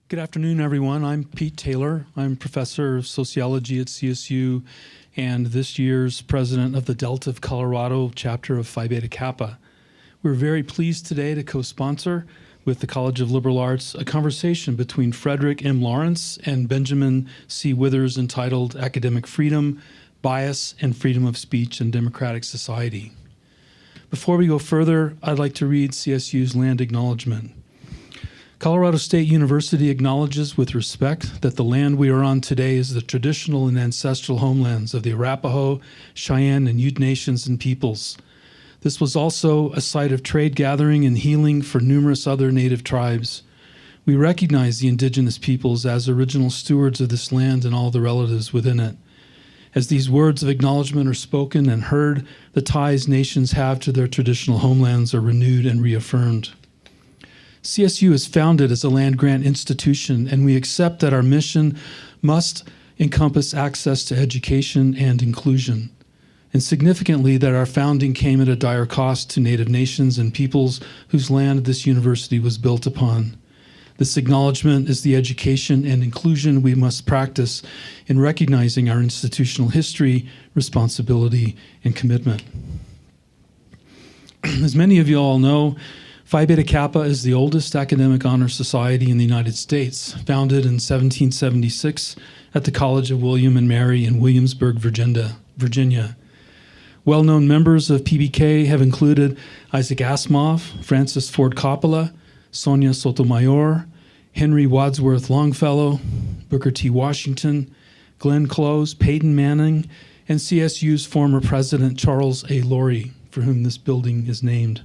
Good afternoon, everyone. I'm Pete Taylor. I'm professor of sociology at CSU and this year's president of the Delta of Colorado chapter of Phi Beta Kappa. We're very pleased today to co-sponsor with the College of Liberal Arts a conversation between Frederick M. Lawrence and Benjamin C. Withers entitled Academic Freedom, Bias, and Freedom of Speech in Democratic Society. Before we go further, I'd like to read CSU's land acknowledgement. Colorado State University acknowledges with respect that the land we are on today is the traditional and ancestral homelands of the Arapaho, Cheyenne, and Ute nations and peoples. This was also a site of trade gathering and healing for numerous other native tribes. We recognize the indigenous peoples as original stewards of this land and all the relatives within it. As these words of acknowledgement are spoken and heard, the ties nations have to their traditional homelands are renewed and reaffirmed. CSU is founded as a land-grant institution, and we accept that our mission must encompass access to education and inclusion. And significantly, that our founding came at a dire cost to Native nations and peoples whose land this university was built upon. This acknowledgement is the education and inclusion we must practice in recognizing our institutional history, responsibility, and commitment. As many of you all know, Phi Beta Kappa is the oldest academic honor society in the United States, founded in 1776 at the College of William and Mary in Williamsburg, Virginia. Well-known members of PBK have included Isaac Asimov, Francis Ford Coppola, Sonia Sotomayor, Henry Wadsworth Longfellow, Booker T. Washington, Glenn Close, Peyton Manning, and CSU's former president Charles A. Laurie, for whom this building is named.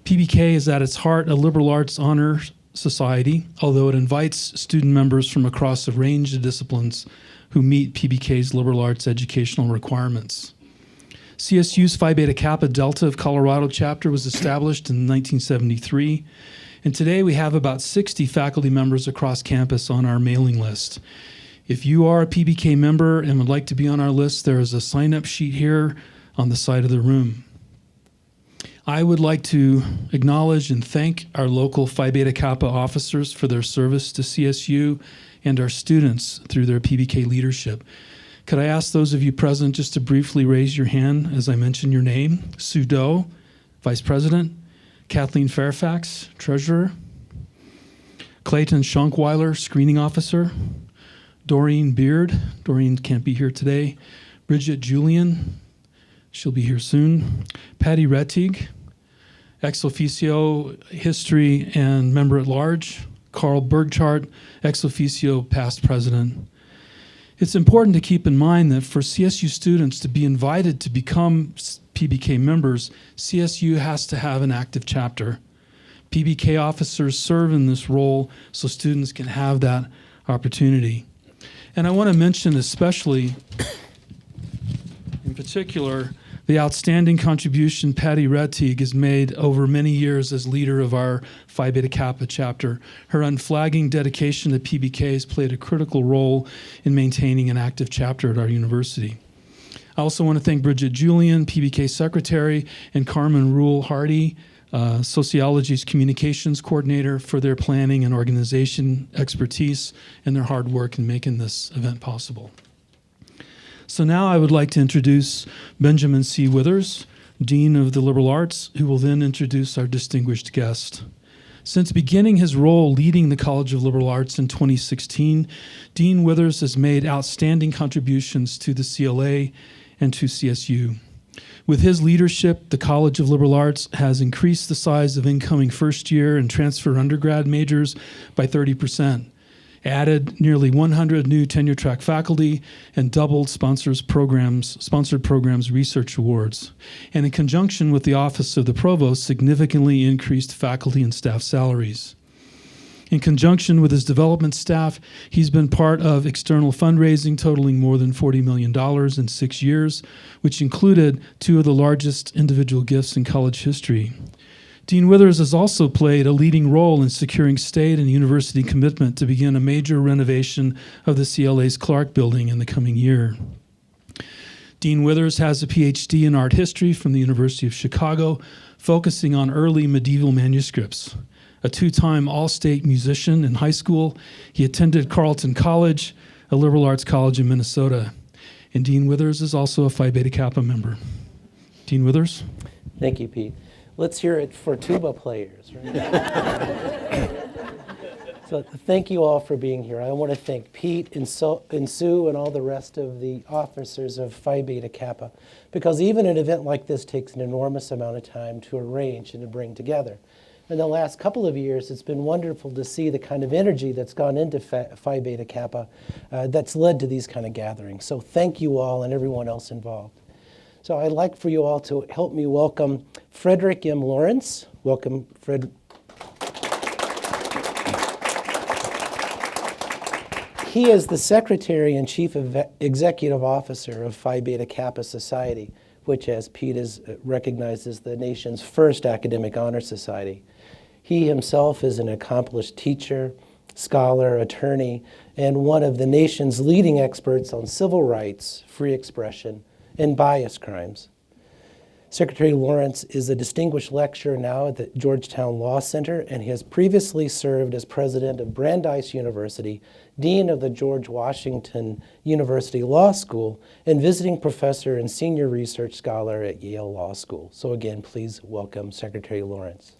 PBK is at its heart a liberal arts honor society, although it invites student members from across a range of disciplines who meet PBK's liberal arts educational requirements. CSU's Phi Beta Kappa Delta of Colorado chapter was established in 1973, and today we have about 60 faculty members across campus on our mailing list. If you are a PBK member and would like to be on our list, there is a sign-up sheet here on the side of the room. I would like to acknowledge and thank our local Phi Beta Kappa officers for their service to CSU and our students through their PBK leadership. Could I ask those of you present just to briefly raise your hand as I mention your name? Sue Doe, Vice President. Kathleen Fairfax, Treasurer. Clayton Schunkweiler, Screening Officer. Doreen Beard, Doreen can't be here today. Bridget Julian, she'll be here soon. Patty Rettig, ex officio history and member at large. Carl Bergchart, ex officio past president. It's important to keep in mind that for CSU students to be invited to become PBK members, CSU has to have an active chapter. PBK officers serve in this role so students can have that opportunity. And I want to mention especially, in particular, the outstanding contribution Patty Rettig has made over many years as leader of our Phi Beta Kappa chapter. Her unflagging dedication to PBK has played a critical role in maintaining an active chapter at our university. I also want to thank Bridget Julian, PBK Secretary, and Carmen Rule Hardy, Sociology's Communications Coordinator, for their planning and organization expertise and their hard work in making this event possible. So now I would like to introduce Benjamin C. Withers, Dean of the Liberal Arts, who will then introduce our distinguished guest. Since beginning his role leading the College of Liberal Arts in 2016, Dean Withers has made outstanding contributions to the CLA and to CSU. With his leadership, the College of Liberal Arts has increased the size of incoming first-year and transfer undergrad majors by 30%. Added nearly 100 new tenure-track faculty, and doubled sponsored programs research awards. And in conjunction with the Office of the Provost, significantly increased faculty and staff salaries. In conjunction with his development staff, he's been part of external fundraising totaling more than $40 million in 6 years, which included 2 of the largest individual gifts in college history. Dean Withers has also played a leading role in securing state and university commitment to begin a major renovation of the CLA's Clark Building in the coming year. Dean Withers has a PhD in art history from the University of Chicago, focusing on early medieval manuscripts. a two-time All-State musician in high school. He attended Carleton College, a liberal arts college in Minnesota. And Dean Withers is also a Phi Beta Kappa member. Dean Withers. Thank you, Pete. Let's hear it for tuba players. Right? So thank you all for being here. I want to thank Pete and Sue and all the rest of the officers of Phi Beta Kappa, because even an event like this takes an enormous amount of time to arrange and to bring together. In the last couple of years, it's been wonderful to see the kind of energy that's gone into Phi Beta Kappa that's led to these kind of gatherings. So thank you all and everyone else involved. So I'd like for you all to help me welcome Frederick M. Lawrence. Welcome, Fred. He is the Secretary and Chief Executive Officer of Phi Beta Kappa Society, which, as Pete is recognized, is the nation's first academic honor society. He himself is an accomplished teacher, scholar, attorney, and one of the nation's leading experts on civil rights, free expression, and bias crimes. Secretary Lawrence is a distinguished lecturer now at the Georgetown Law Center, and he has previously served as president of Brandeis University, dean of the George Washington University Law School, and visiting professor and senior research scholar at Yale Law School. So again, please welcome Secretary Lawrence.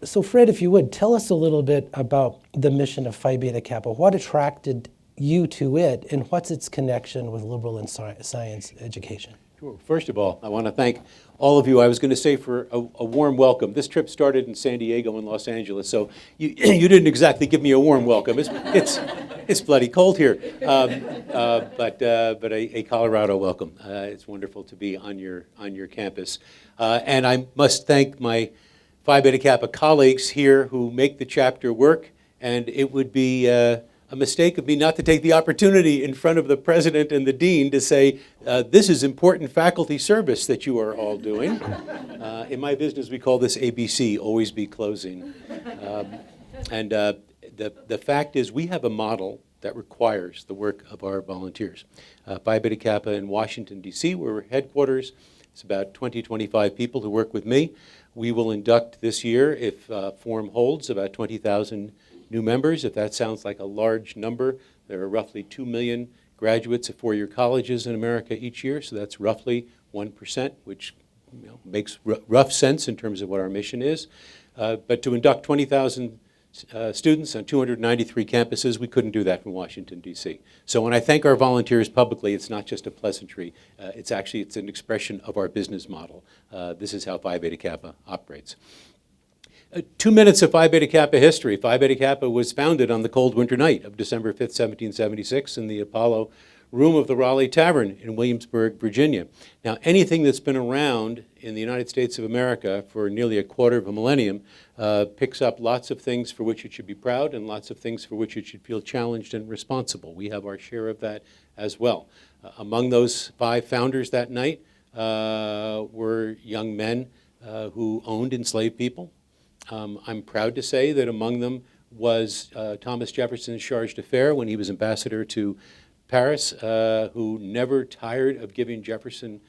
So Fred, if you would, tell us a little bit about the mission of Phi Beta Kappa. What attracted you to it, and what's its connection with liberal and science education? Sure. First of all, I want to thank all of you. I was going to say for a warm welcome. This trip started in San Diego and Los Angeles, so you didn't exactly give me a warm welcome. It's bloody cold here, but a Colorado welcome. It's wonderful to be on your campus, and I must thank my Phi Beta Kappa colleagues here who make the chapter work. And it would be a mistake of me not to take the opportunity in front of the president and the dean to say, this is important faculty service that you are all doing. In my business, we call this ABC, always be closing. And the fact is, we have a model that requires the work of our volunteers. Phi Beta Kappa in Washington, D.C., where we're headquarters, it's about 20, 25 people who work with me. We will induct this year, if form holds, about 20,000 new members. If that sounds like a large number, there are roughly 2 million graduates of four-year colleges in America each year, so that's roughly 1%, which makes rough sense in terms of what our mission is. But to induct 20,000 students on 293 campuses, we couldn't do that from Washington, D.C. So when I thank our volunteers publicly, it's not just a pleasantry. It's an expression of our business model. This is how Phi Beta Kappa operates. 2 minutes of Phi Beta Kappa history. Phi Beta Kappa was founded on the cold winter night of December 5th, 1776 in the Apollo room of the Raleigh Tavern in Williamsburg, Virginia. Now, anything that's been around in the United States of America for nearly a quarter of a millennium picks up lots of things for which it should be proud and lots of things for which it should feel challenged and responsible. We have our share of that as well. Among those 5 founders that night were young men who owned enslaved people. I'm proud to say that among them was Thomas Jefferson's charge d'affaires when he was ambassador to Paris, who never tired of giving Jefferson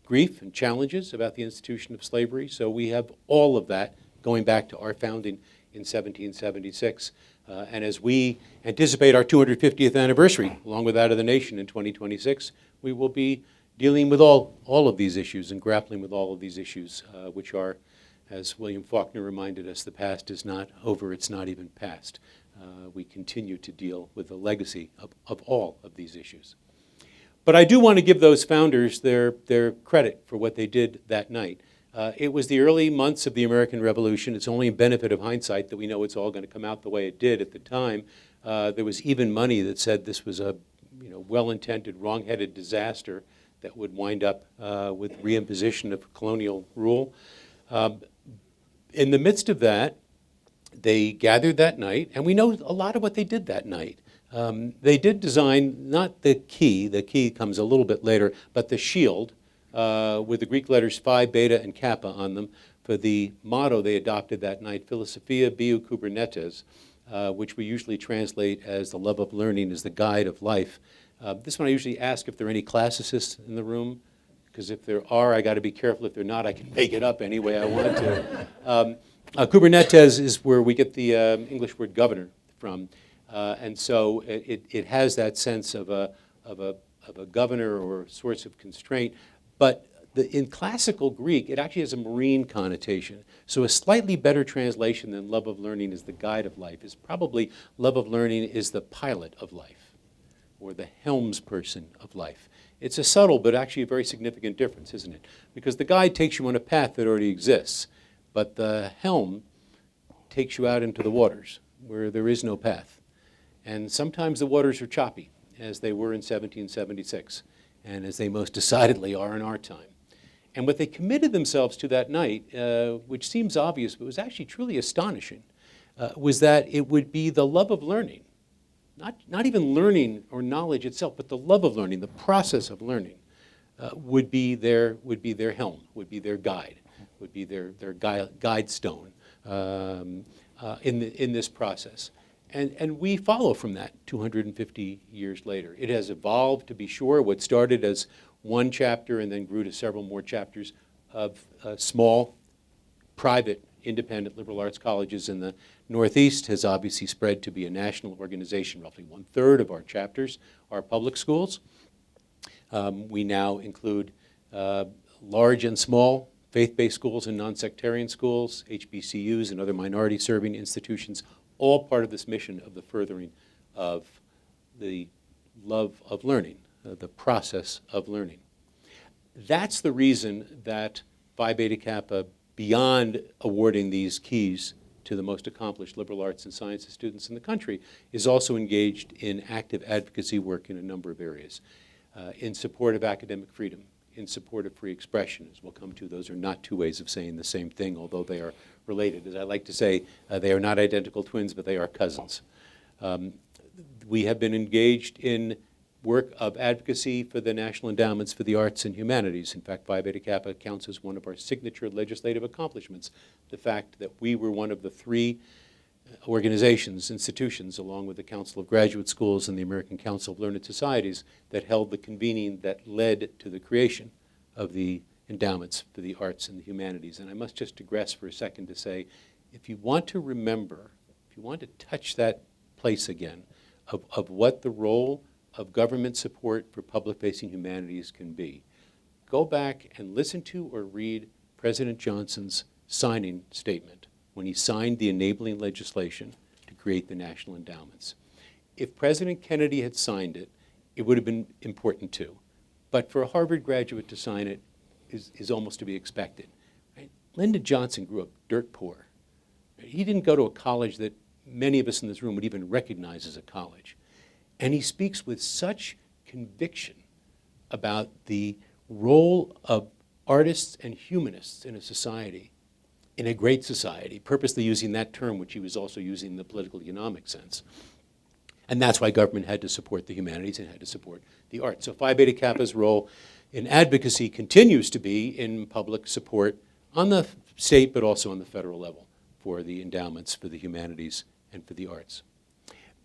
grief and challenges about the institution of slavery. So we have all of that going back to our founding in 1776. And as we anticipate our 250th anniversary, along with that of the nation in 2026, we will be dealing with all of these issues and grappling with all of these issues, which are, as William Faulkner reminded us, the past is not over, it's not even past. We continue to deal with the legacy of all of these issues. But I do want to give those founders their credit for what they did that night. It was the early months of the American Revolution. It's only a benefit of hindsight that we know it's all going to come out the way it did at the time. There was even money that said this was a well-intended, wrong-headed disaster that would wind up with reimposition of colonial rule. In the midst of that, they gathered that night, and we know a lot of what they did that night. They did design, not the key comes a little bit later, but the shield with the Greek letters Phi, Beta, and Kappa on them for the motto they adopted that night, Philosophia Biu Kubernetes, which we usually translate as the love of learning is the guide of life. This one I usually ask if there are any classicists in the room. because if there are, I got to be careful. If they're not, I can make it up any way I want to. Kubernetes is where we get the English word governor from. And so it has that sense of a governor or source of constraint. But in classical Greek, it actually has a marine connotation. So a slightly better translation than love of learning is the guide of life is probably love of learning is the pilot of life, or the helmsperson of life. It's a subtle but actually a very significant difference, isn't it? Because the guide takes you on a path that already exists, but the helm takes you out into the waters where there is no path. And sometimes the waters are choppy, as they were in 1776, and as they most decidedly are in our time. And what they committed themselves to that night, which seems obvious but was actually truly astonishing, was that it would be the love of learning, not even learning or knowledge itself, but the love of learning, the process of learning, would be their helm, would be their guide, would be their guide stone in this process. And we follow from that 250 years later. It has evolved, to be sure. What started as one chapter and then grew to several more chapters of small, private, independent liberal arts colleges in the Northeast has obviously spread to be a national organization. Roughly 1/3 of our chapters are public schools. We now include large and small faith-based schools and non-sectarian schools, HBCUs and other minority-serving institutions, all part of this mission of the furthering of the love of learning, the process of learning. That's the reason that Phi Beta Kappa, beyond awarding these keys to the most accomplished liberal arts and sciences students in the country, is also engaged in active advocacy work in a number of areas, in support of academic freedom, in support of free expression, as we'll come to. Those are not two ways of saying the same thing, although they are related. As I like to say, they are not identical twins, but they are cousins. We have been engaged in work of advocacy for the National Endowments for the Arts and Humanities. In fact, Phi Beta Kappa counts as one of our signature legislative accomplishments, the fact that we were one of the 3 organizations, institutions, along with the Council of Graduate Schools and the American Council of Learned Societies, that held the convening that led to the creation of the endowments for the arts and the humanities. And I must just digress for a second to say, if you want to remember, if you want to touch that place again of what the role of government support for public-facing humanities can be, go back and listen to or read President Johnson's signing statement when he signed the enabling legislation to create the national endowments. If President Kennedy had signed it, it would have been important too. But for a Harvard graduate to sign it is almost to be expected. Right? Lyndon Johnson grew up dirt poor. He didn't go to a college that many of us in this room would even recognize as a college. And he speaks with such conviction about the role of artists and humanists in a society, in a great society, purposely using that term, which he was also using in the political economic sense. And that's why government had to support the humanities and had to support the arts. So Phi Beta Kappa's role in advocacy continues to be in public support on the state, but also on the federal level for the endowments for the humanities and for the arts.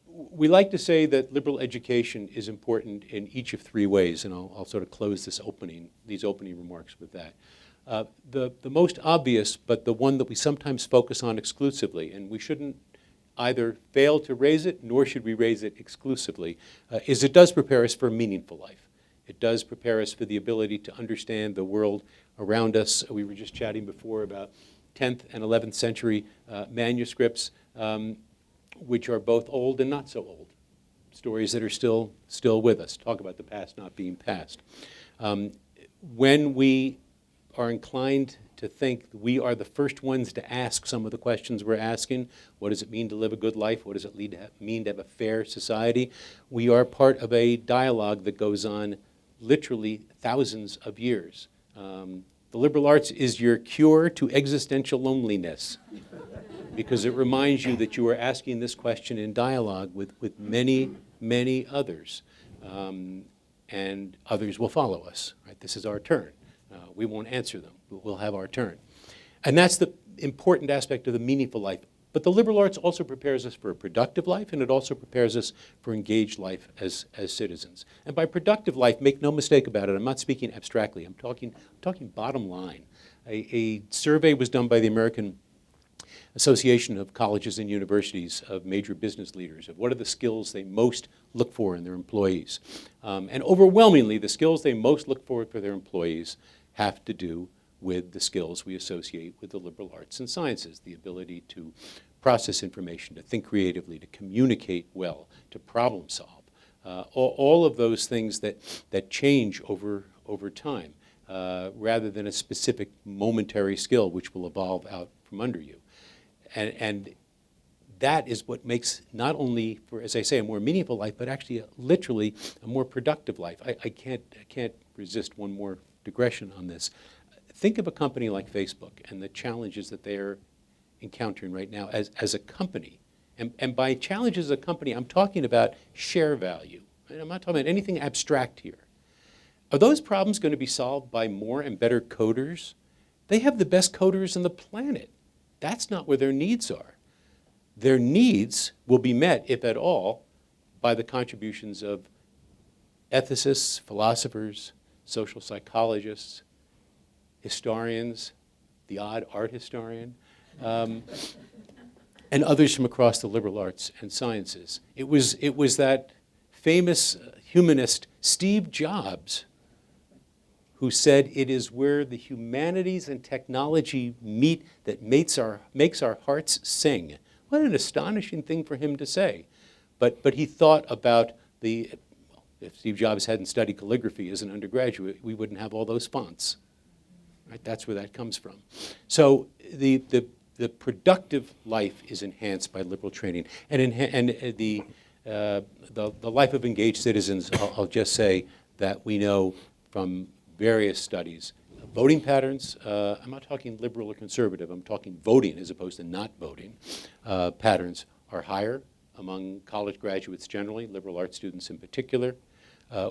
We like to say that liberal education is important in each of 3 ways, and I'll sort of close these opening remarks with that. The most obvious, but the one that we sometimes focus on exclusively, and we shouldn't either fail to raise it, nor should we raise it exclusively, is it does prepare us for a meaningful life. It does prepare us for the ability to understand the world around us. We were just chatting before about 10th and 11th century manuscripts, which are both old and not so old. Stories that are still with us. Talk about the past not being past. When we are inclined to think we are the first ones to ask some of the questions we're asking, what does it mean to live a good life? What does it mean to have a fair society? We are part of a dialogue that goes on literally thousands of years. The liberal arts is your cure to existential loneliness, because it reminds you that you are asking this question in dialogue with many, many others, and others will follow us. Right? This is our turn. We won't answer them. We'll have our turn. And that's the important aspect of the meaningful life. But the liberal arts also prepares us for a productive life, and it also prepares us for engaged life as citizens. And by productive life, make no mistake about it, I'm not speaking abstractly. I'm talking bottom line. A survey was done by the American Association of Colleges and Universities of major business leaders of what are the skills they most look for in their employees. And overwhelmingly, the skills they most look for their employees have to do with the skills we associate with the liberal arts and sciences, the ability to process information, to think creatively, to communicate well, to problem solve. All of those things that change over time, rather than a specific momentary skill which will evolve out from under you. And that is what makes not only, for, as I say, a more meaningful life, but actually literally a more productive life. I can't resist one more digression on this. Think of a company like Facebook and the challenges that they're encountering right now as a company. And by challenges as a company, I'm talking about share value. And I'm not talking about anything abstract here. Are those problems going to be solved by more and better coders? They have the best coders on the planet. That's not where their needs are. Their needs will be met, if at all, by the contributions of ethicists, philosophers, social psychologists, historians, the odd art historian, and others from across the liberal arts and sciences. It was that famous humanist Steve Jobs who said, "It is where the humanities and technology meet that makes our hearts sing." What an astonishing thing for him to say. But he thought about if Steve Jobs hadn't studied calligraphy as an undergraduate, we wouldn't have all those fonts. Right? That's where that comes from. So the productive life is enhanced by liberal training. And the life of engaged citizens, I'll just say that we know from various studies, voting patterns, I'm not talking liberal or conservative, I'm talking voting as opposed to not voting, patterns are higher among college graduates generally, liberal arts students in particular.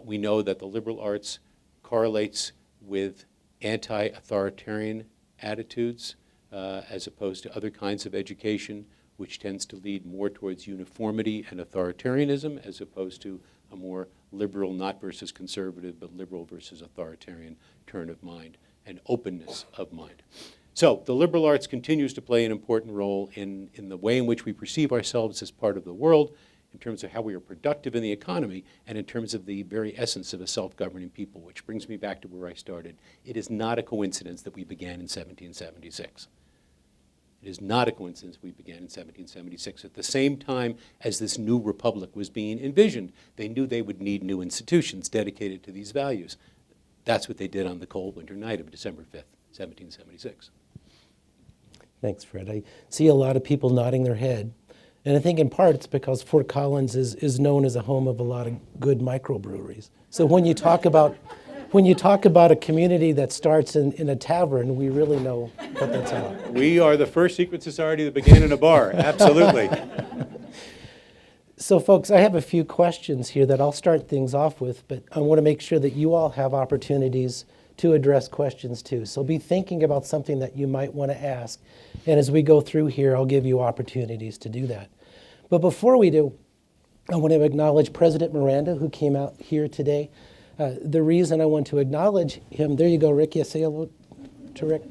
We know that the liberal arts correlates with anti-authoritarian attitudes as opposed to other kinds of education, which tends to lead more towards uniformity and authoritarianism as opposed to a more liberal, not versus conservative, but liberal versus authoritarian turn of mind and openness of mind. So the liberal arts continues to play an important role in the way in which we perceive ourselves as part of the world, in terms of how we are productive in the economy, and in terms of the very essence of a self-governing people, which brings me back to where I started. It is not a coincidence that we began in 1776. It is not a coincidence we began in 1776. At the same time as this new republic was being envisioned, they knew they would need new institutions dedicated to these values. That's what they did on the cold winter night of December 5th, 1776. Thanks, Fred. I see a lot of people nodding their head. And I think in part it's because Fort Collins is known as a home of a lot of good microbreweries. So when you talk about a community that starts in a tavern, we really know what that's about. We are the first secret society that began in a bar, absolutely. So folks, I have a few questions here that I'll start things off with, but I want to make sure that you all have opportunities to address questions too. So be thinking about something that you might want to ask. And as we go through here, I'll give you opportunities to do that. But before we do, I want to acknowledge President Miranda, who came out here today. The reason I want to acknowledge him, there you go, Rick, yes, say hello to Rick,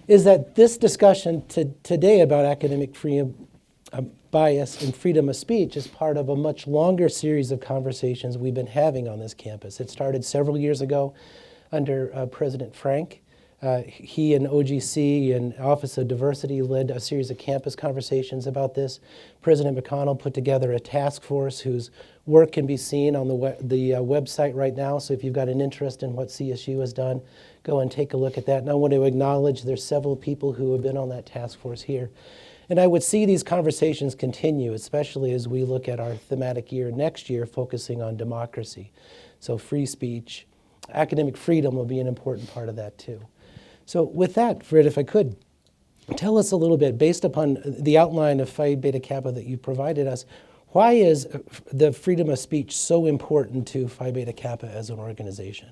is that this discussion today about academic freedom, bias and freedom of speech is part of a much longer series of conversations we've been having on this campus. It started several years ago under President Frank. He and OGC and Office of Diversity led a series of campus conversations about this. President McConnell put together a task force whose work can be seen on the website right now. So if you've got an interest in what CSU has done, go and take a look at that. And I want to acknowledge there's several people who have been on that task force here. And I would see these conversations continue, especially as we look at our thematic year next year, focusing on democracy. So free speech, academic freedom will be an important part of that too. So with that, Fred, if I could, tell us a little bit, based upon the outline of Phi Beta Kappa that you provided us, why is the freedom of speech so important to Phi Beta Kappa as an organization?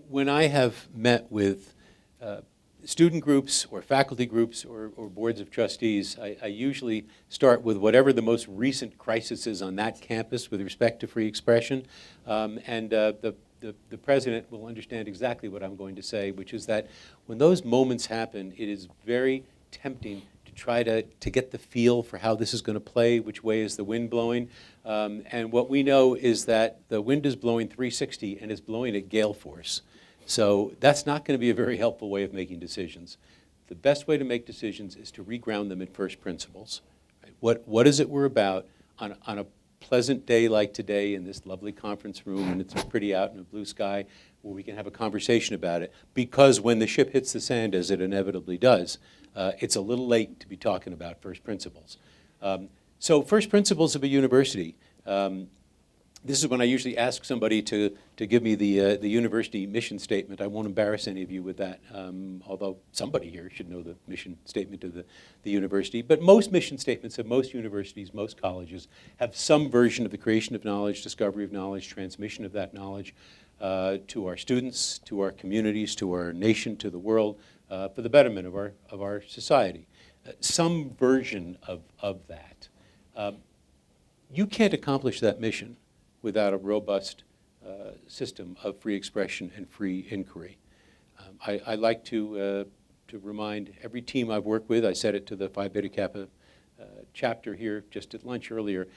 When I have met with student groups or faculty groups or boards of trustees, I usually start with whatever the most recent crisis is on that campus with respect to free expression. The president will understand exactly what I'm going to say, which is that when those moments happen, it is very tempting to try to get the feel for how this is going to play, which way is the wind blowing. And what we know is that the wind is blowing 360 and it's blowing at gale force. So that's not going to be a very helpful way of making decisions. The best way to make decisions is to reground them in first principles. Right? What is it we're about on a pleasant day like today in this lovely conference room, and it's pretty out in a blue sky, where we can have a conversation about it? Because when the ship hits the sand, as it inevitably does, it's a little late to be talking about first principles. So first principles of a university. This is when I usually ask somebody to give me the university mission statement. I won't embarrass any of you with that, although somebody here should know the mission statement of the university. But most mission statements of most universities, most colleges, have some version of the creation of knowledge, discovery of knowledge, transmission of that knowledge to our students, to our communities, to our nation, to the world, for the betterment of our society. Some version of that. You can't accomplish that mission without a robust system of free expression and free inquiry. I like to remind every team I've worked with, I said it to the Phi Beta Kappa chapter here just at lunch earlier,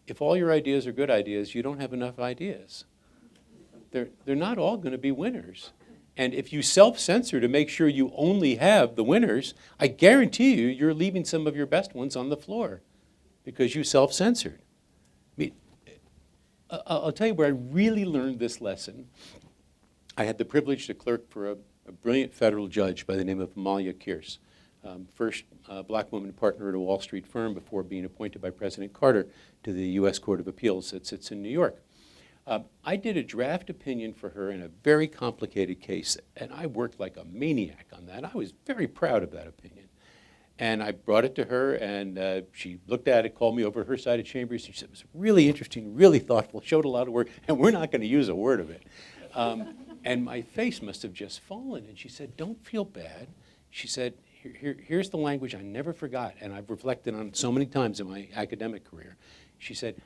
if all your ideas are good ideas, you don't have enough ideas. They're not all going to be winners. And if you self-censor to make sure you only have the winners, I guarantee you, you're leaving some of your best ones on the floor because you self-censored. I'll tell you where I really learned this lesson. I had the privilege to clerk for a brilliant federal judge by the name of Amalia Kearse, first black woman partner at a Wall Street firm before being appointed by President Carter to the U.S. Court of Appeals that sits in New York. I did a draft opinion for her in a very complicated case, and I worked like a maniac on that. I was very proud of that opinion. And I brought it to her, and she looked at it, called me over to her side of chambers. She said, it was really interesting, really thoughtful, showed a lot of work, and we're not going to use a word of it. And my face must have just fallen. And she said, don't feel bad. She said, here's the language I never forgot, and I've reflected on it so many times in my academic career. She said,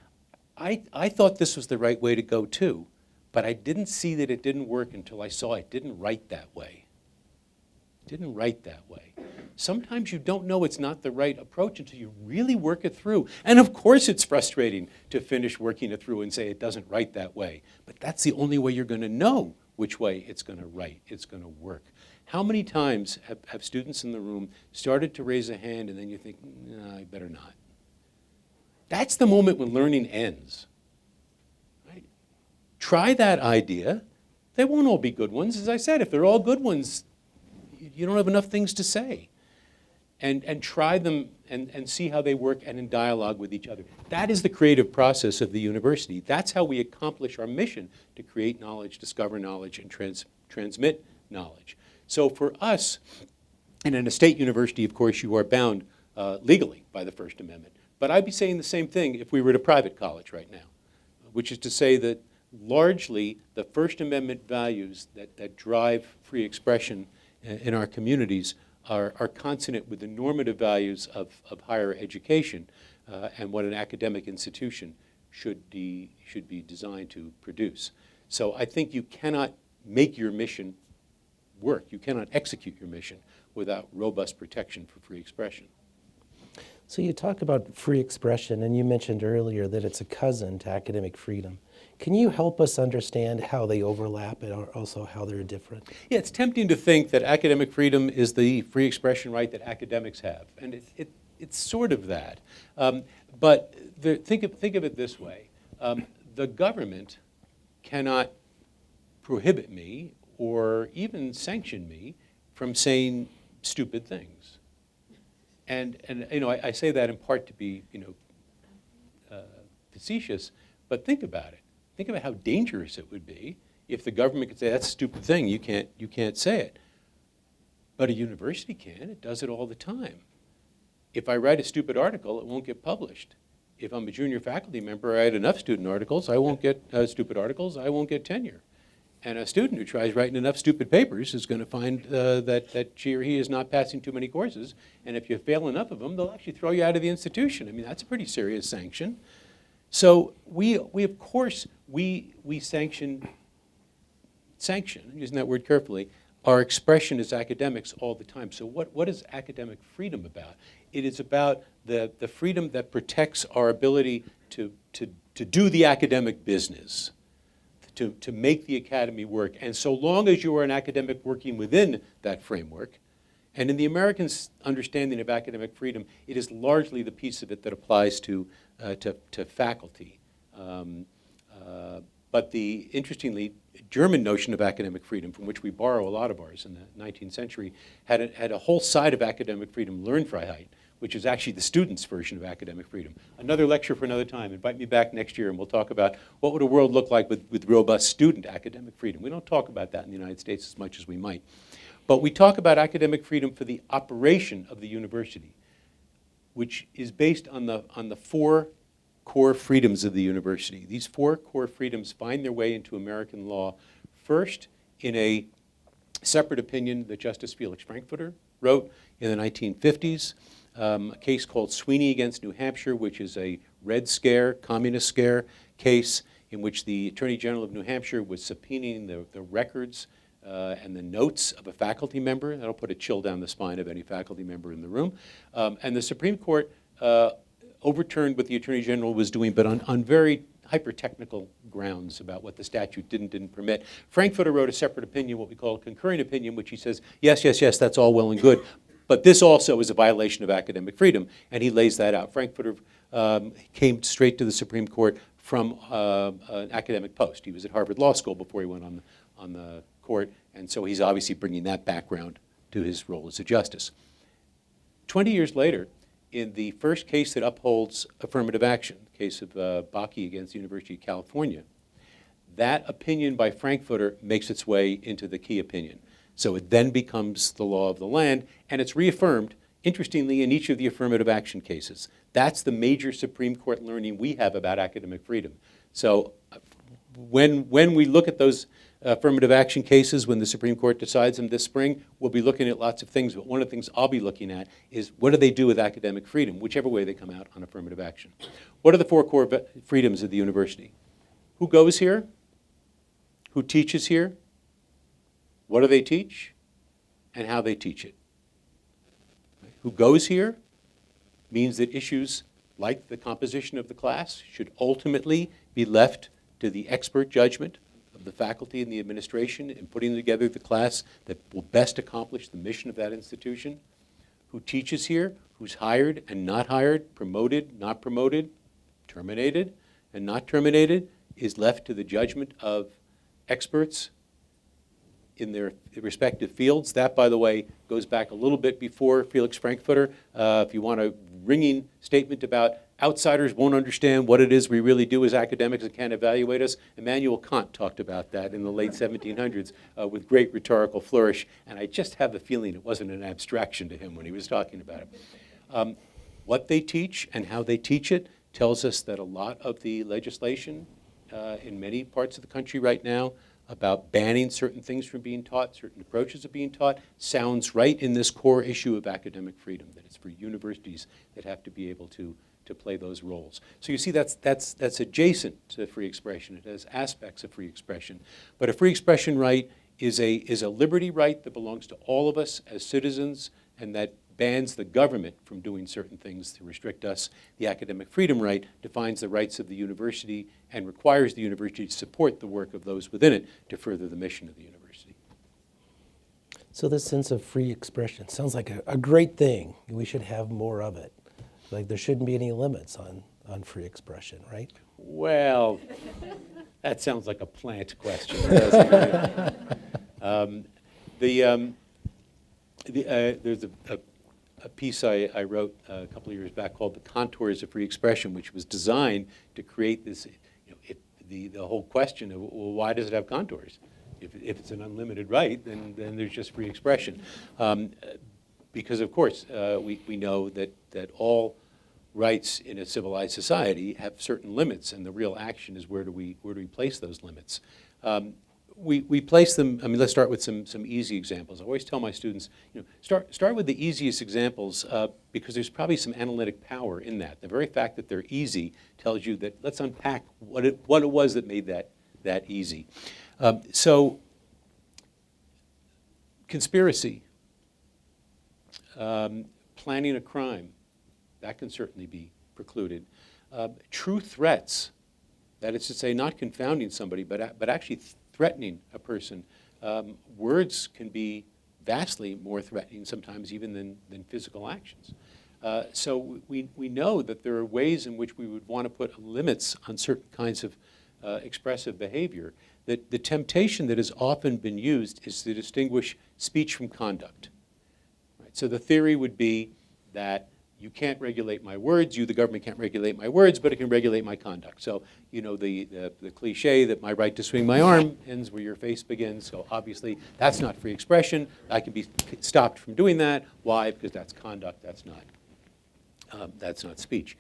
I thought this was the right way to go, too, but I didn't see that it didn't work until I saw it didn't write that way. It didn't write that way. Sometimes you don't know it's not the right approach until you really work it through. And of course it's frustrating to finish working it through and say it doesn't write that way. But that's the only way you're going to know which way it's going to write, it's going to work. How many times have students in the room started to raise a hand and then you think, no, I better not? That's the moment when learning ends. Right? Try that idea. They won't all be good ones. As I said, if they're all good ones, you don't have enough things to say. And try them and see how they work and in dialogue with each other. That is the creative process of the university. That's how we accomplish our mission to create knowledge, discover knowledge, and transmit knowledge. So for us, and in a state university, of course, you are bound legally by the First Amendment. But I'd be saying the same thing if we were at a private college right now, which is to say that largely the First Amendment values that drive free expression in our communities are consonant with the normative values of higher education and what an academic institution should be designed to produce. So I think you cannot make your mission work. You cannot execute your mission without robust protection for free expression. So you talk about free expression, and you mentioned earlier that it's a cousin to academic freedom. Can you help us understand how they overlap and also how they're different? Yeah, it's tempting to think that academic freedom is the free expression right that academics have, and it's sort of that. But think of it this way. The government cannot prohibit me or even sanction me from saying stupid things. And you know, I say that in part to be, facetious, but think about it. Think about how dangerous it would be if the government could say, that's a stupid thing, you can't say it. But a university can, it does it all the time. If I write a stupid article, it won't get published. If I'm a junior faculty member, I write enough student articles, I won't get stupid articles, I won't get tenure. And a student who tries writing enough stupid papers is going to find that she or he is not passing too many courses. And if you fail enough of them, they'll actually throw you out of the institution. I mean, that's a pretty serious sanction. So we of course, we sanction, I'm using that word carefully, our expression as academics all the time. So what is academic freedom about? It is about the freedom that protects our ability to do the academic business, to make the academy work. And so long as you are an academic working within that framework, and in the Americans' understanding of academic freedom, it is largely the piece of it that applies to faculty. But the, interestingly, German notion of academic freedom, from which we borrow a lot of ours in the 19th century, had a whole side of academic freedom, Lernfreiheit, which is actually the students' version of academic freedom. Another lecture for another time. Invite me back next year and we'll talk about what would a world look like with robust student academic freedom. We don't talk about that in the United States as much as we might. But we talk about academic freedom for the operation of the university, which is based on the four core freedoms of the university. These four core freedoms find their way into American law, first in a separate opinion that Justice Felix Frankfurter wrote in the 1950s, a case called Sweeney against New Hampshire, which is a Red Scare, communist scare case in which the Attorney General of New Hampshire was subpoenaing the records and the notes of a faculty member. That'll put a chill down the spine of any faculty member in the room. And the Supreme Court overturned what the Attorney General was doing, but on very hyper-technical grounds about what the statute didn't permit. Frankfurter wrote a separate opinion, what we call a concurring opinion, which he says, yes, that's all well and good, but this also is a violation of academic freedom, and he lays that out. Frankfurter came straight to the Supreme Court from an academic post. He was at Harvard Law School before he went on the court, and so he's obviously bringing that background to his role as a justice. 20 years later, in the first case that upholds affirmative action, the case of Bakke against the University of California, that opinion by Frankfurter makes its way into the key opinion. So it then becomes the law of the land, and it's reaffirmed, interestingly, in each of the affirmative action cases. That's the major Supreme Court learning we have about academic freedom. So when we look at those affirmative action cases, when the Supreme Court decides them this spring, we'll be looking at lots of things, but one of the things I'll be looking at is what do they do with academic freedom, whichever way they come out on affirmative action. What are the four core freedoms of the university? Who goes here? Who teaches here? What do they teach? And how they teach it. Who goes here means that issues like the composition of the class should ultimately be left to the expert judgment of the faculty and the administration in putting together the class that will best accomplish the mission of that institution. Who teaches here, who's hired and not hired, promoted, not promoted, terminated and not terminated, is left to the judgment of experts in their respective fields. That, by the way, goes back a little bit before Felix Frankfurter. If you want a ringing statement about outsiders won't understand what it is we really do as academics and can't evaluate us, Immanuel Kant talked about that in the late 1700s with great rhetorical flourish, and I just have the feeling it wasn't an abstraction to him when he was talking about it. What they teach and how they teach it tells us that a lot of the legislation in many parts of the country right now about banning certain things from being taught, certain approaches of being taught, sounds right in this core issue of academic freedom, that it's for universities that have to be able to play those roles. So you see that's adjacent to free expression. It has aspects of free expression. But a free expression right is a liberty right that belongs to all of us as citizens and that bans the government from doing certain things to restrict us. The academic freedom right defines the rights of the university and requires the university to support the work of those within it to further the mission of the university. So this sense of free expression sounds like a great thing. We should have more of it. Like there shouldn't be any limits on free expression, right? Well, that sounds like a plant question, doesn't it? There's a piece I wrote a couple of years back called "The Contours of Free Expression," which was designed to create this, the whole question of, well, why does it have contours? If it's an unlimited right, then there's just free expression. Because of course we know that all rights in a civilized society have certain limits, and the real action is where do we place those limits. we place them, I mean, let's start with some easy examples. I always tell my students, start with the easiest examples because there's probably some analytic power in that. The very fact that they're easy tells you that let's unpack what it was that made that easy. So conspiracy, planning a crime, that can certainly be precluded. True threats, that is to say, not confounding somebody, but actually threatening a person. Words can be vastly more threatening sometimes even than physical actions. So we know that there are ways in which we would want to put limits on certain kinds of expressive behavior. That the temptation that has often been used is to distinguish speech from conduct. Right? So the theory would be that you can't regulate my words, the government can't regulate my words, but it can regulate my conduct. So, the cliche that my right to swing my arm ends where your face begins, so obviously that's not free expression. I can be stopped from doing that. Why? Because that's conduct, that's not speech.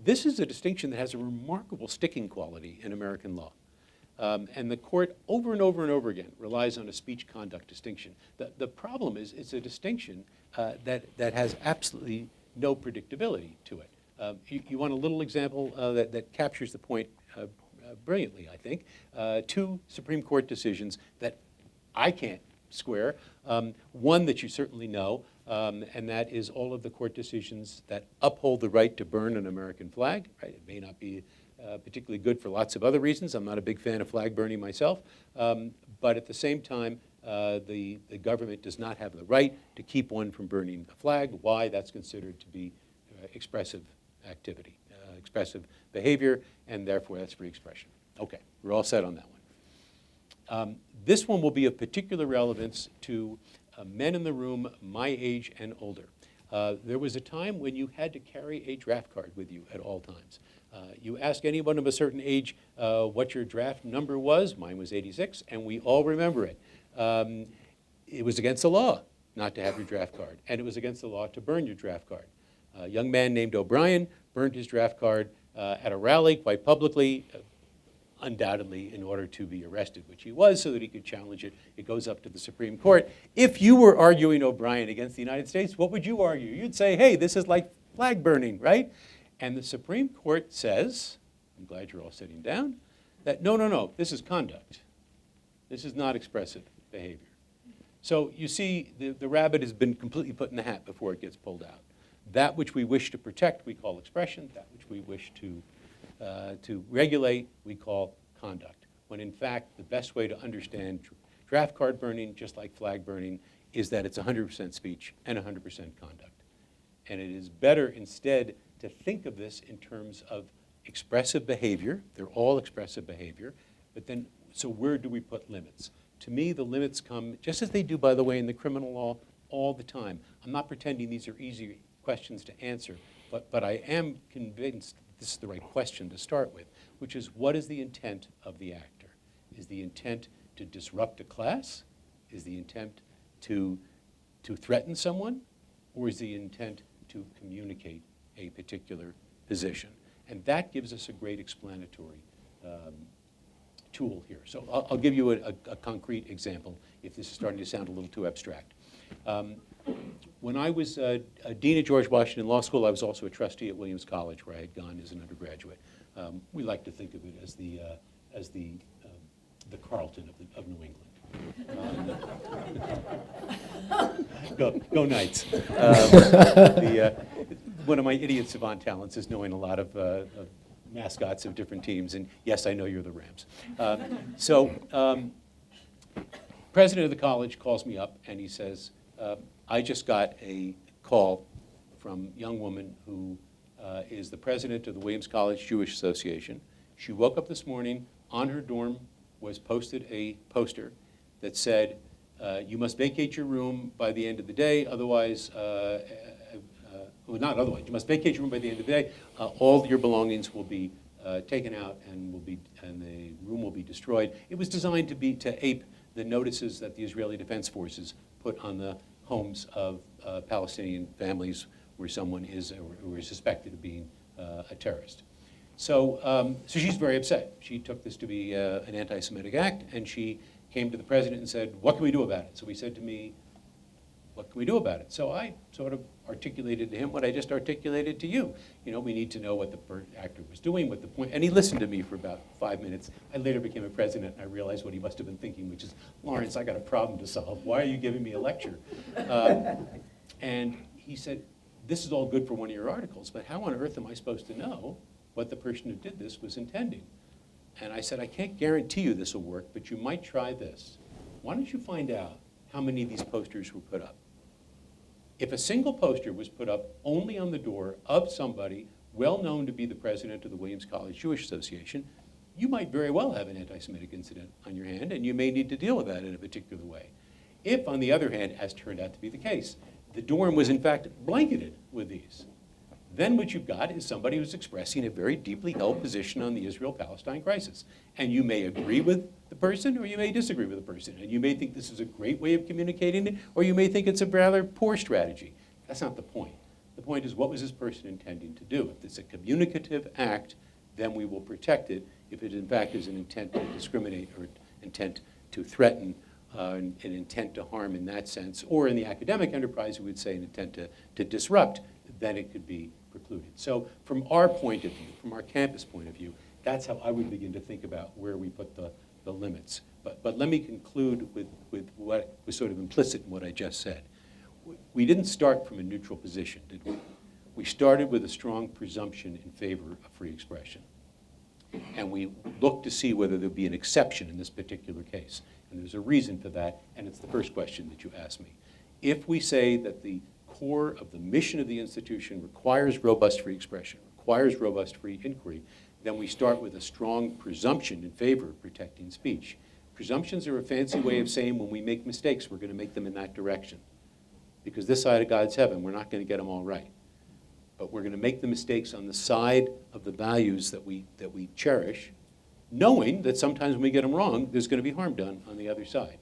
This is a distinction that has a remarkable sticking quality in American law. And the court over and over and over again relies on a speech-conduct distinction. The problem is it's a distinction that has absolutely no predictability to it. You want a little example that captures the point brilliantly, I think. Two Supreme Court decisions that I can't square. One that you certainly know, and that is all of the court decisions that uphold the right to burn an American flag. Right? It may not be particularly good for lots of other reasons. I'm not a big fan of flag burning myself. But at the same time, the government does not have the right to keep one from burning a flag. Why? That's considered to be expressive activity, expressive behavior, and therefore that's free expression. Okay, we're all set on that one. This one will be of particular relevance to men in the room my age and older. There was a time when you had to carry a draft card with you at all times. You ask anyone of a certain age what your draft number was. Mine was 86, and we all remember it. It was against the law not to have your draft card, and it was against the law to burn your draft card. A young man named O'Brien burned his draft card at a rally quite publicly, undoubtedly in order to be arrested, which he was, so that he could challenge it. It goes up to the Supreme Court. If you were arguing O'Brien against the United States, what would you argue? You'd say, hey, this is like flag burning, right? And the Supreme Court says, I'm glad you're all sitting down, that no, this is conduct. This is not expressive behavior. So you see, the rabbit has been completely put in the hat before it gets pulled out. That which we wish to protect, we call expression. That which we wish to regulate, we call conduct. When in fact, the best way to understand draft card burning, just like flag burning, is that it's 100% speech and 100% conduct. And it is better instead to think of this in terms of expressive behavior. They're all expressive behavior. But then, so where do we put limits? To me, the limits come, just as they do, by the way, in the criminal law all the time. I'm not pretending these are easy questions to answer, but I am convinced this is the right question to start with, which is, what is the intent of the actor? Is the intent to disrupt a class? Is the intent to threaten someone? Or is the intent to communicate a particular position? And that gives us a great explanatory tool here. So I'll give you a concrete example if this is starting to sound a little too abstract. When I was a dean at George Washington Law School, I was also a trustee at Williams College, where I had gone as an undergraduate. We like to think of it as the Carlton of New England. Go Knights. One of my idiot savant talents is knowing a lot of mascots of different teams, and yes, I know you're the Rams. President of the college calls me up and he says, I just got a call from a young woman who is the president of the Williams College Jewish Association. She woke up this morning, on her dorm was posted a poster that said, you must vacate your room by the end of the day, otherwise, well, not otherwise, you must vacate your room by the end of the day. All your belongings will be taken out and the room will be destroyed. It was designed to ape the notices that the Israeli Defense Forces put on the homes of Palestinian families where someone is or is suspected of being a terrorist. So she's very upset. She took this to be an anti-Semitic act, and she came to the president and said, what can we do about it? So he said to me, what can we do about it? So I sort of articulated to him what I just articulated to you. You know, we need to know what the actor was doing, what the point, and he listened to me for about 5 minutes. I later became a president, and I realized what he must have been thinking, which is, Lawrence, I got a problem to solve. Why are you giving me a lecture? And he said, this is all good for one of your articles, but how on earth am I supposed to know what the person who did this was intending? And I said, I can't guarantee you this will work, but you might try this. Why don't you find out how many of these posters were put up? If a single poster was put up only on the door of somebody well known to be the president of the Williams College Jewish Association, you might very well have an anti-Semitic incident on your hand, and you may need to deal with that in a particular way. If, on the other hand, as turned out to be the case, the dorm was in fact blanketed with these, then what you've got is somebody who's expressing a very deeply held position on the Israel-Palestine crisis. And you may agree with the person, or you may disagree with the person. And you may think this is a great way of communicating it, or you may think it's a rather poor strategy. That's not the point. The point is, what was this person intending to do? If it's a communicative act, then we will protect it. If it in fact is an intent to discriminate or intent to threaten, an intent to harm in that sense, or in the academic enterprise, we would say an intent to disrupt, then it could be precluded. So from our point of view, from our campus point of view, that's how I would begin to think about where we put the limits. But let me conclude with what was sort of implicit in what I just said. We didn't start from a neutral position, did we? We started with a strong presumption in favor of free expression. And we looked to see whether there'd be an exception in this particular case. And there's a reason for that, and it's the first question that you asked me. If we say that the core of the mission of the institution requires robust free expression, requires robust free inquiry, then we start with a strong presumption in favor of protecting speech. Presumptions are a fancy way of saying when we make mistakes, we're going to make them in that direction. Because this side of God's heaven, we're not going to get them all right. But we're going to make the mistakes on the side of the values that we cherish, knowing that sometimes when we get them wrong, there's going to be harm done on the other side.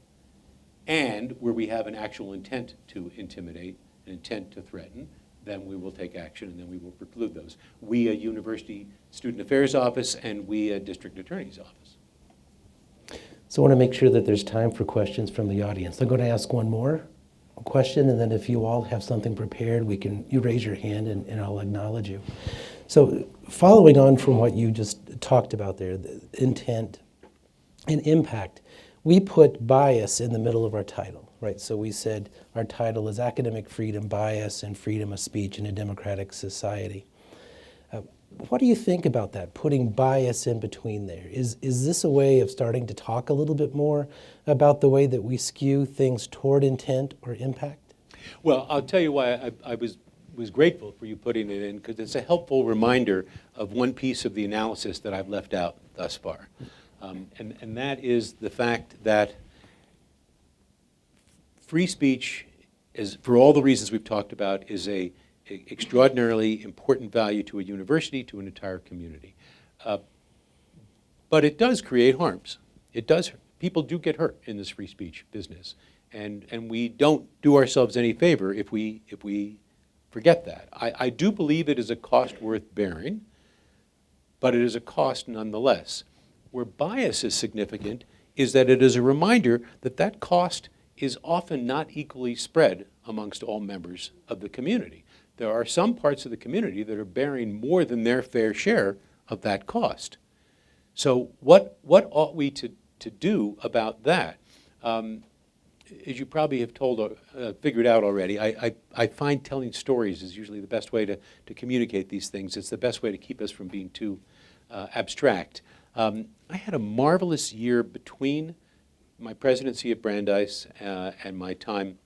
And where we have an actual intent to intimidate, an intent to threaten, then we will take action and then we will preclude those. We, a university student affairs office, and we, a district attorney's office. So I want to make sure that there's time for questions from the audience. I'm going to ask one more question, and then if you all have something prepared, you raise your hand and I'll acknowledge you. So following on from what you just talked about there, the intent and impact, we put bias in the middle of our title, right? So we said our title is Academic Freedom, Bias, and Freedom of Speech in a Democratic Society. What do you think about that, putting bias in between there? Is this a way of starting to talk a little bit more about the way that we skew things toward intent or impact? Well, I'll tell you why I was grateful for you putting it in, because it's a helpful reminder of one piece of the analysis that I've left out thus far. And that is the fact that free speech, is, for all the reasons we've talked about, is a extraordinarily important value to a university, to an entire community. But it does create harms. It does. People do get hurt in this free speech business. And we don't do ourselves any favor if we forget that. I do believe it is a cost worth bearing, but it is a cost nonetheless. Where bias is significant is that it is a reminder that that cost is often not equally spread amongst all members of the community. There are some parts of the community that are bearing more than their fair share of that cost. So what ought we to do about that? As you probably have figured out already, I find telling stories is usually the best way to communicate these things. It's the best way to keep us from being too abstract. I had a marvelous year between my presidency at Brandeis and my time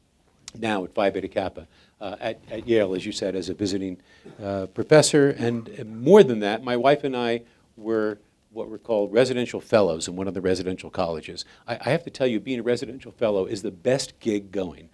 now at Phi Beta Kappa at Yale, as you said, as a visiting professor. And more than that, my wife and I were what were called residential fellows in one of the residential colleges. I have to tell you, being a residential fellow is the best gig going.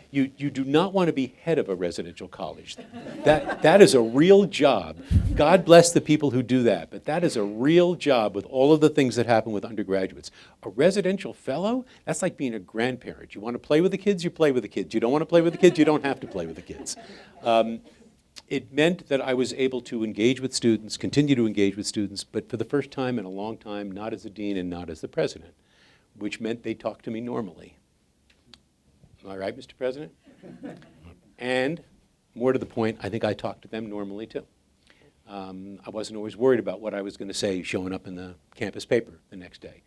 You do not want to be head of a residential college. That is a real job. God bless the people who do that, but that is a real job with all of the things that happen with undergraduates. A residential fellow, that's like being a grandparent. You want to play with the kids, you play with the kids. You don't want to play with the kids, you don't have to play with the kids. It meant that I was able to engage with students, continue to engage with students, but for the first time in a long time, not as a dean and not as the president, which meant they talked to me normally. Am I right, Mr. President? And more to the point, I think I talked to them normally too. I wasn't always worried about what I was going to say showing up in the campus paper the next day.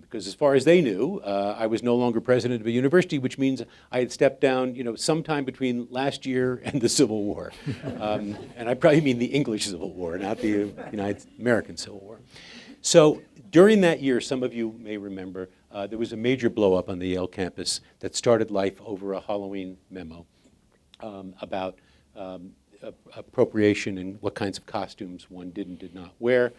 Because as far as they knew, I was no longer president of a university, which means I had stepped down, sometime between last year and the Civil War. And I probably mean the English Civil War, not the United American Civil War. So during that year, some of you may remember, there was a major blow-up on the Yale campus that started life over a Halloween memo about appropriation and what kinds of costumes one did not wear.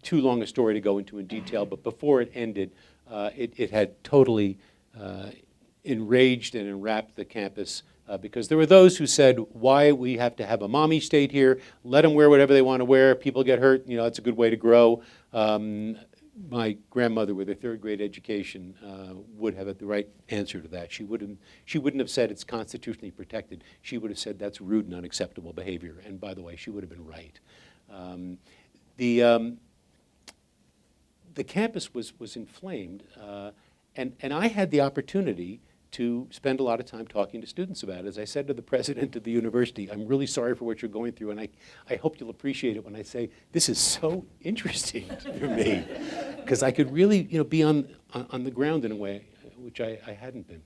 Too long a story to go into in detail, but before it ended, it had totally enraged and enwrapped the campus because there were those who said, why we have to have a mommy state here, let them wear whatever they want to wear, people get hurt, it's a good way to grow. My grandmother with a third grade education would have had the right answer to that. She wouldn't have said it's constitutionally protected. She would have said that's rude and unacceptable behavior. And by the way, she would have been right. The campus was inflamed, and I had the opportunity to spend a lot of time talking to students about it. As I said to the president of the university, I'm really sorry for what you're going through, and I hope you'll appreciate it when I say, this is so interesting for me, because I could really be on the ground in a way which I hadn't been.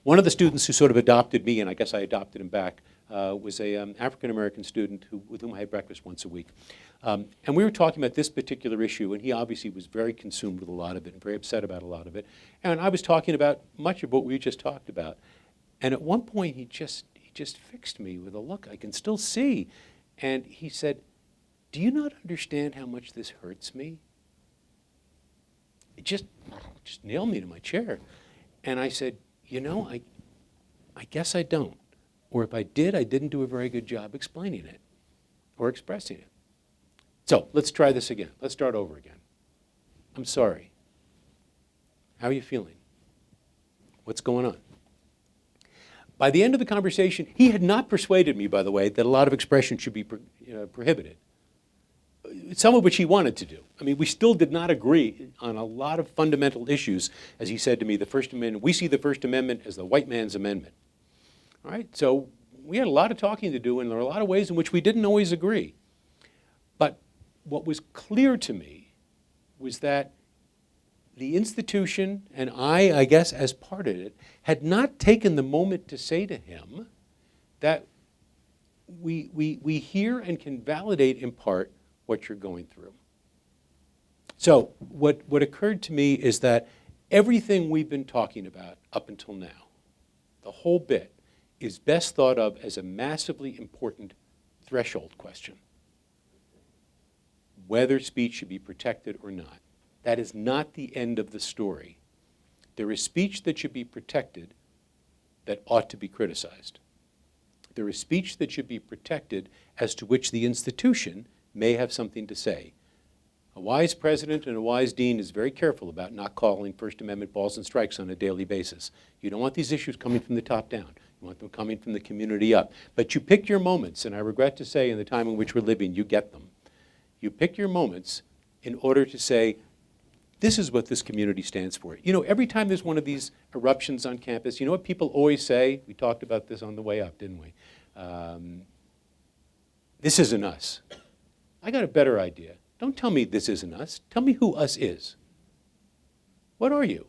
One of the students who sort of adopted me, and I guess I adopted him back, was an African-American student with whom I had breakfast once a week. And we were talking about this particular issue, and he obviously was very consumed with a lot of it and very upset about a lot of it. And I was talking about much of what we just talked about. And at one point, he just fixed me with a look I can still see. And he said, do you not understand how much this hurts me? It just nailed me to my chair. And I said, I guess I don't. Or if I did, I didn't do a very good job explaining it or expressing it. So let's try this again. Let's start over again. I'm sorry. How are you feeling? What's going on? By the end of the conversation, he had not persuaded me, by the way, that a lot of expression should be prohibited. Some of which he wanted to do. I mean, we still did not agree on a lot of fundamental issues. As he said to me, the First Amendment, we see the First Amendment as the white man's amendment. All right, so we had a lot of talking to do, and there were a lot of ways in which we didn't always agree. But what was clear to me was that the institution, and I guess as part of it, had not taken the moment to say to him that we hear and can validate in part what you're going through. So what occurred to me is that everything we've been talking about up until now, the whole bit, is best thought of as a massively important threshold question. Whether speech should be protected or not. That is not the end of the story. There is speech that should be protected that ought to be criticized. There is speech that should be protected as to which the institution may have something to say. A wise president and a wise dean is very careful about not calling First Amendment balls and strikes on a daily basis. You don't want these issues coming from the top down. You want them coming from the community up. But you pick your moments, and I regret to say in the time in which we're living, you get them. You pick your moments in order to say, this is what this community stands for. Every time there's one of these eruptions on campus, you know what people always say? We talked about this on the way up, didn't we? This isn't us. I got a better idea. Don't tell me this isn't us. Tell me who us is. What are you?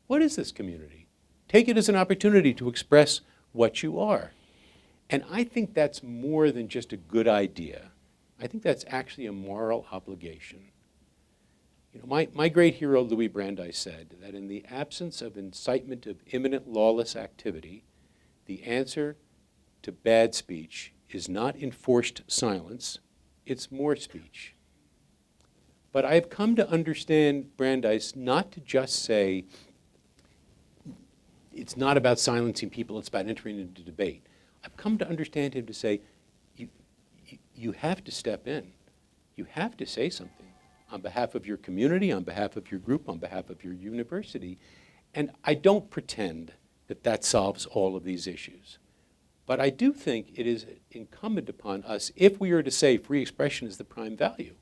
What is this community? Take it as an opportunity to express what you are. And I think that's more than just a good idea. I think that's actually a moral obligation. My great hero, Louis Brandeis, said that in the absence of incitement of imminent lawless activity, the answer to bad speech is not enforced silence, it's more speech. But I've come to understand Brandeis not to just say, it's not about silencing people, it's about entering into debate. I've come to understand him to say, you have to step in. You have to say something on behalf of your community, on behalf of your group, on behalf of your university. And I don't pretend that that solves all of these issues. But I do think it is incumbent upon us, if we are to say free expression is the prime value,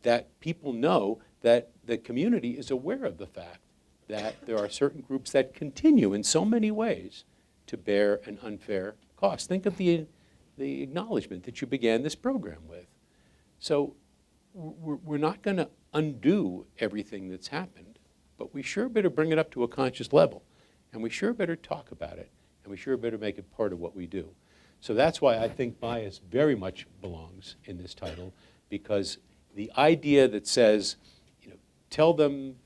that people know that the community is aware of the fact that there are certain groups that continue in so many ways to bear an unfair cost. Think of the acknowledgement that you began this program with. So we're not going to undo everything that's happened, but we sure better bring it up to a conscious level, and we sure better talk about it, and we sure better make it part of what we do. So that's why I think bias very much belongs in this title, because the idea that says, you know, tell them,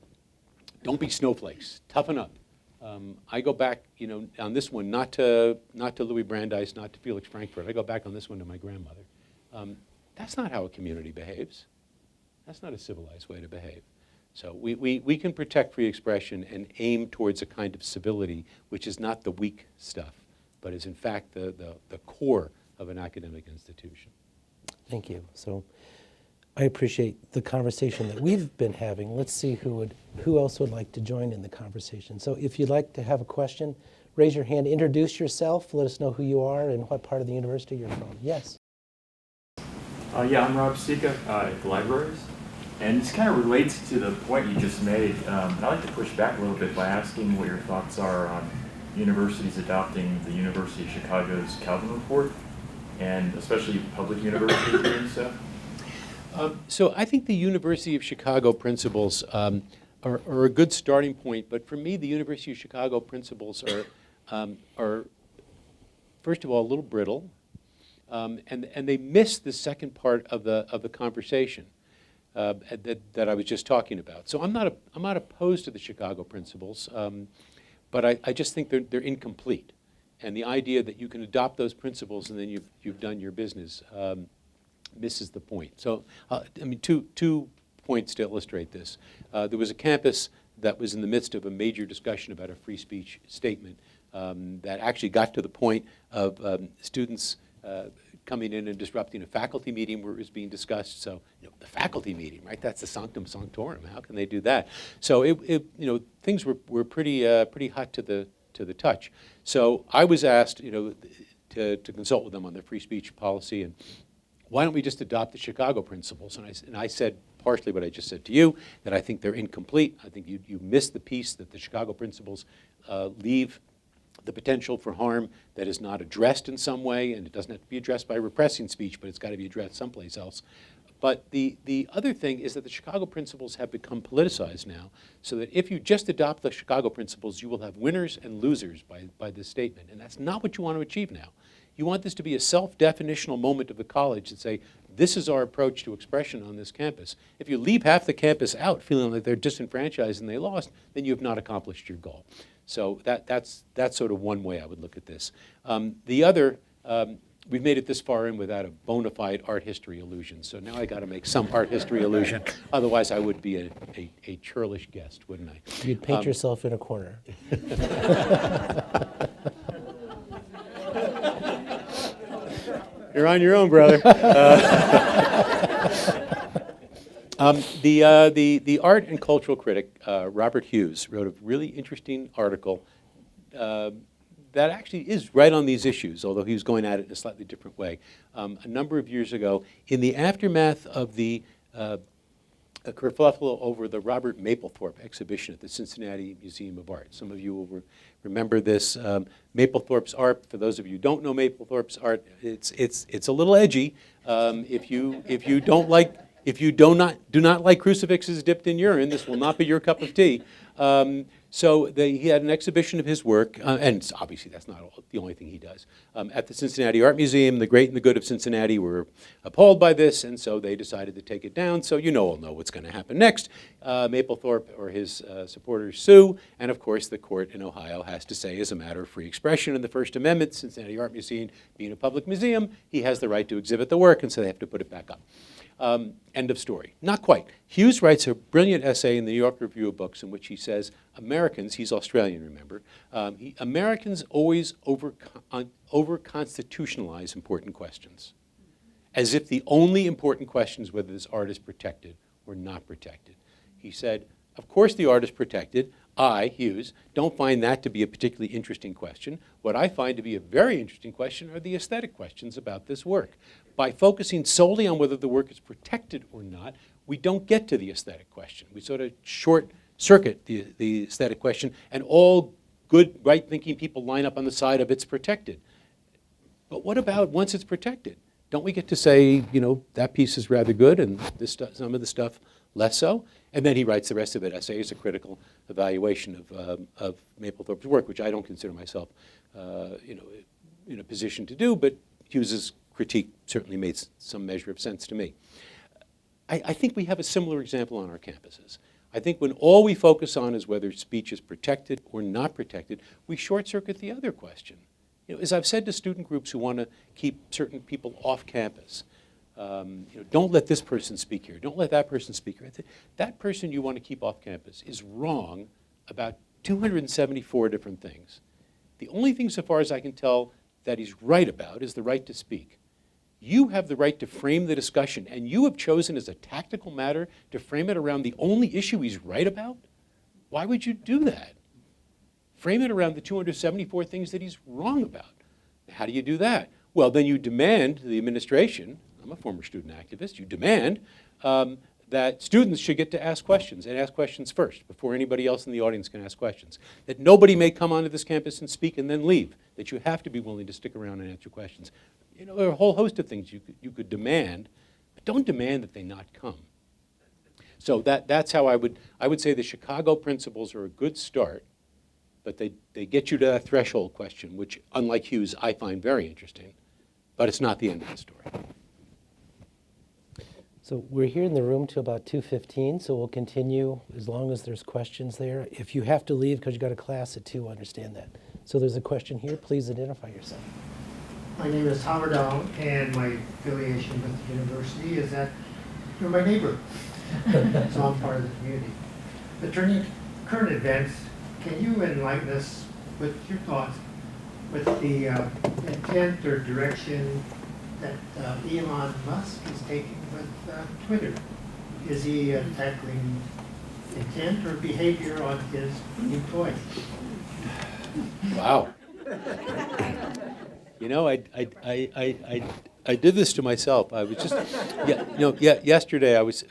don't be snowflakes, toughen up. I go back, you know, on this one, not to Louis Brandeis, not to Felix Frankfurt. I go back on this one to my grandmother. That's not how a community behaves. That's not a civilized way to behave. So we can protect free expression and aim towards a kind of civility which is not the weak stuff, but is in fact the core of an academic institution. Thank you. So I appreciate the conversation that we've been having. Let's see who else would like to join in the conversation. So if you'd like to have a question, raise your hand, introduce yourself, let us know who you are and what part of the university you're from. Yes. Yeah, I'm Rob Sika at the libraries. And this kind of relates to the point you just made. And I'd like to push back a little bit by asking what your thoughts are on universities adopting the University of Chicago's Calvin Report, and especially public universities doing so. So I think the University of Chicago principles are a good starting point, but for me, the University of Chicago principles are first of all, a little brittle, and they miss the second part of the conversation that I was just talking about. So I'm not opposed to the Chicago principles, but I just think they're incomplete, and the idea that you can adopt those principles and then you've done your business misses the point. So I mean, two points to illustrate this. There was a campus that was in the midst of a major discussion about a free speech statement that actually got to the point of students coming in and disrupting a faculty meeting where it was being discussed. So, you know, the faculty meeting, right? That's the sanctum sanctorum. How can they do that? So, you know, things were pretty hot to the touch. So I was asked, you know, to consult with them on their free speech policy, and why don't we just adopt the Chicago principles? And I said partially what I just said to you, that I think they're incomplete. I think you missed the piece that the Chicago principles leave the potential for harm that is not addressed in some way, and it doesn't have to be addressed by repressing speech, but it's got to be addressed someplace else. But the other thing is that the Chicago principles have become politicized now, so that if you just adopt the Chicago principles, you will have winners and losers by this statement, and that's not what you want to achieve now. You want this to be a self-definitional moment of the college that say, this is our approach to expression on this campus. If you leave half the campus out feeling like they're disenfranchised and they lost, then you have not accomplished your goal. So that's sort of one way I would look at this. The other, we've made it this far in without a bona fide art history allusion. So now I got to make some art history allusion. Otherwise, I would be a churlish guest, wouldn't I? You'd paint yourself in a corner. You're on your own, brother. The art and cultural critic, Robert Hughes, wrote a really interesting article that actually is right on these issues, although he was going at it in a slightly different way. A number of years ago, in the aftermath of the kerfuffle over the Robert Mapplethorpe exhibition at the Cincinnati Museum of Art. Some of you will remember this. Mapplethorpe's art, for those of you who don't know Mapplethorpe's art, it's a little edgy. If you do not like crucifixes dipped in urine, this will not be your cup of tea. So he had an exhibition of his work, and obviously that's not the only thing he does. At the Cincinnati Art Museum, the great and the good of Cincinnati were appalled by this, and so they decided to take it down. So you all know what's going to happen next. Mapplethorpe or his supporters sue, and of course the court in Ohio has to say, as a matter of free expression in the First Amendment, Cincinnati Art Museum being a public museum, he has the right to exhibit the work, and so they have to put it back up. End of story. Not quite. Hughes writes a brilliant essay in the New York Review of Books in which he says, Americans, he's Australian, remember, Americans always over-constitutionalize important questions, as if the only important question is whether this art is protected or not protected. He said, Of course the art is protected. I, Hughes, don't find that to be a particularly interesting question. What I find to be a very interesting question are the aesthetic questions about this work. By focusing solely on whether the work is protected or not, we don't get to the aesthetic question. We sort of short circuit the aesthetic question, and all good, right-thinking people line up on the side of it's protected. But what about once it's protected? Don't we get to say, you know, that piece is rather good and this some of the stuff less so? And then he writes the rest of it. Essays, a critical evaluation of Mapplethorpe's work, which I don't consider myself, you know, in a position to do, but Hughes's critique certainly made some measure of sense to me. I think we have a similar example on our campuses. I think when all we focus on is whether speech is protected or not protected, we short-circuit the other question. You know, as I've said to student groups who want to keep certain people off campus, you know, don't let this person speak here, don't let that person speak here. That person you want to keep off campus is wrong about 274 different things. The only thing, so far as I can tell, that he's right about is the right to speak. You have the right to frame the discussion, and you have chosen as a tactical matter to frame it around the only issue he's right about? Why would you do that? Frame it around the 274 things that he's wrong about. How do you do that? Well, then you demand the administration, I'm a former student activist, you demand that students should get to ask questions and ask questions first before anybody else in the audience can ask questions. That nobody may come onto this campus and speak and then leave. That you have to be willing to stick around and answer questions. You know, there are a whole host of things you could demand, but don't demand that they not come. So that's how I would say the Chicago principles are a good start, but they get you to that threshold question, which, unlike Hughes, I find very interesting, but it's not the end of the story. So we're here in the room till about 2:15, so we'll continue as long as there's questions there. If you have to leave because you got a class at 2, understand that. So there's a question here. Please identify yourself. My name is Howard Dow, and my affiliation with the university is that you're my neighbor. So I'm part of the community. But turning to current events, can you enlighten us with your thoughts with the intent or direction that Elon Musk is taking with Twitter? Is he tackling intent or behavior on his employees? Wow. You know, I did this to myself. I was just, yesterday I was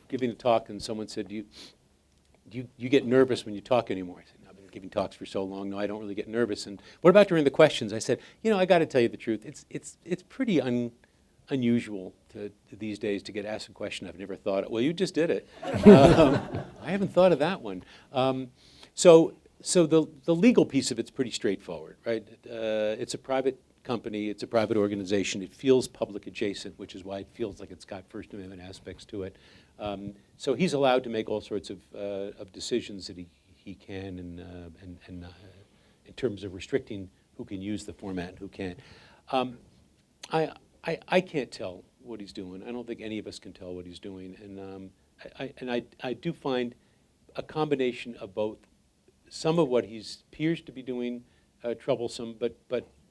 giving a talk and someone said, do you get nervous when you talk anymore? I said, no, I've been giving talks for so long, no, I don't really get nervous. And what about during the questions? I said, you know, I got to tell you the truth. It's pretty unusual these days to get asked a question I've never thought of. Well, you just did it. I haven't thought of that one. So the legal piece of it's pretty straightforward, right? It's a private company, it's a private organization, it feels public adjacent, which is why it feels like it's got First Amendment aspects to it. So he's allowed to make all sorts of decisions that he can in terms of restricting who can use the format and who can't. I can't tell what he's doing. I don't think any of us can tell what he's doing. And I do find a combination of both. Some of what he appears to be doing troublesome, but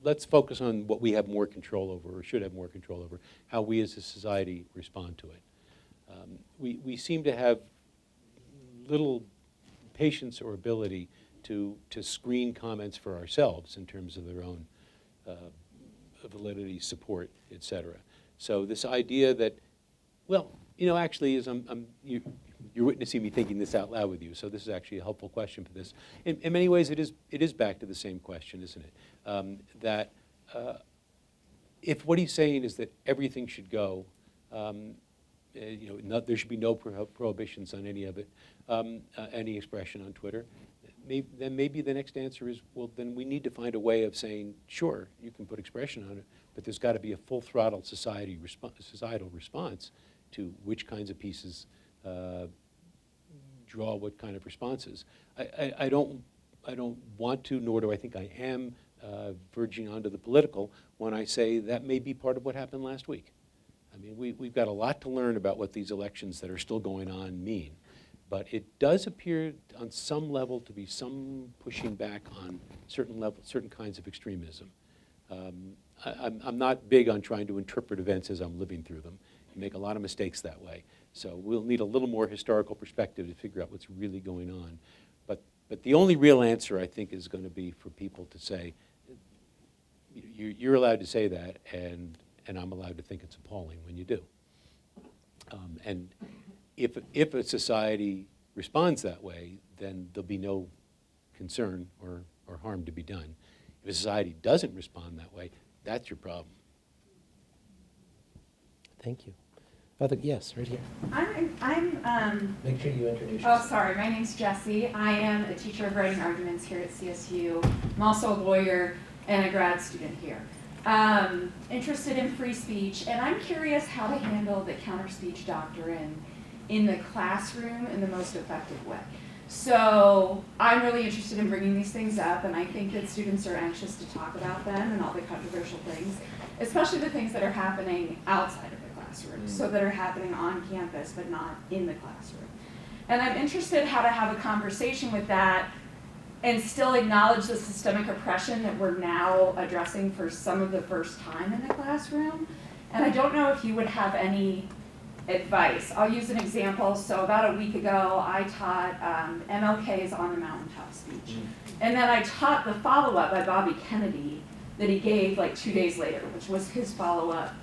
let's focus on what we have more control over, or should have more control over, how we as a society respond to it. We seem to have little patience or ability to screen comments for ourselves in terms of their own validity, support, et cetera. So this idea that, well, you know, actually, as you're witnessing me thinking this out loud with you, so this is actually a helpful question for this. In many ways, it is back to the same question, isn't it? That if what he's saying is that everything should go, you know, there should be no prohibitions on any of it, any expression on Twitter, then maybe the next answer is, well, then we need to find a way of saying, sure, you can put expression on it, but there's got to be a full-throttle societal response to which kinds of pieces draw what kind of responses. I don't want to, nor do I think I am verging onto the political when I say that may be part of what happened last week. I mean, we've got a lot to learn about what these elections that are still going on mean. But it does appear on some level to be some pushing back on certain kinds of extremism. I'm not big on trying to interpret events as I'm living through them. You make a lot of mistakes that way. So we'll need a little more historical perspective to figure out what's really going on. But the only real answer, I think, is going to be for people to say, you're allowed to say that, and I'm allowed to think it's appalling when you do. And if a society responds that way, then there'll be no concern or harm to be done. If a society doesn't respond that way, that's your problem. Thank you. Yes, right here. I'm Make sure you introduce oh, yourself. sorry, my name's Jessie. I am a teacher of writing arguments here at CSU. I'm also a lawyer and a grad student here. Interested in free speech, and I'm curious how to handle the counter-speech doctrine in the classroom in the most effective way. So I'm really interested in bringing these things up, and I think that students are anxious to talk about them and all the controversial things, especially the things that are happening outside of the classroom, so that are happening on campus but not in the classroom. And I'm interested how to have a conversation with that and still acknowledge the systemic oppression that we're now addressing for some of the first time in the classroom. And I don't know if you would have any advice. I'll use an example. So about a week ago, I taught MLK's On the Mountaintop speech. And then I taught the follow-up by Bobby Kennedy that he gave like 2 days later, which was his follow-up.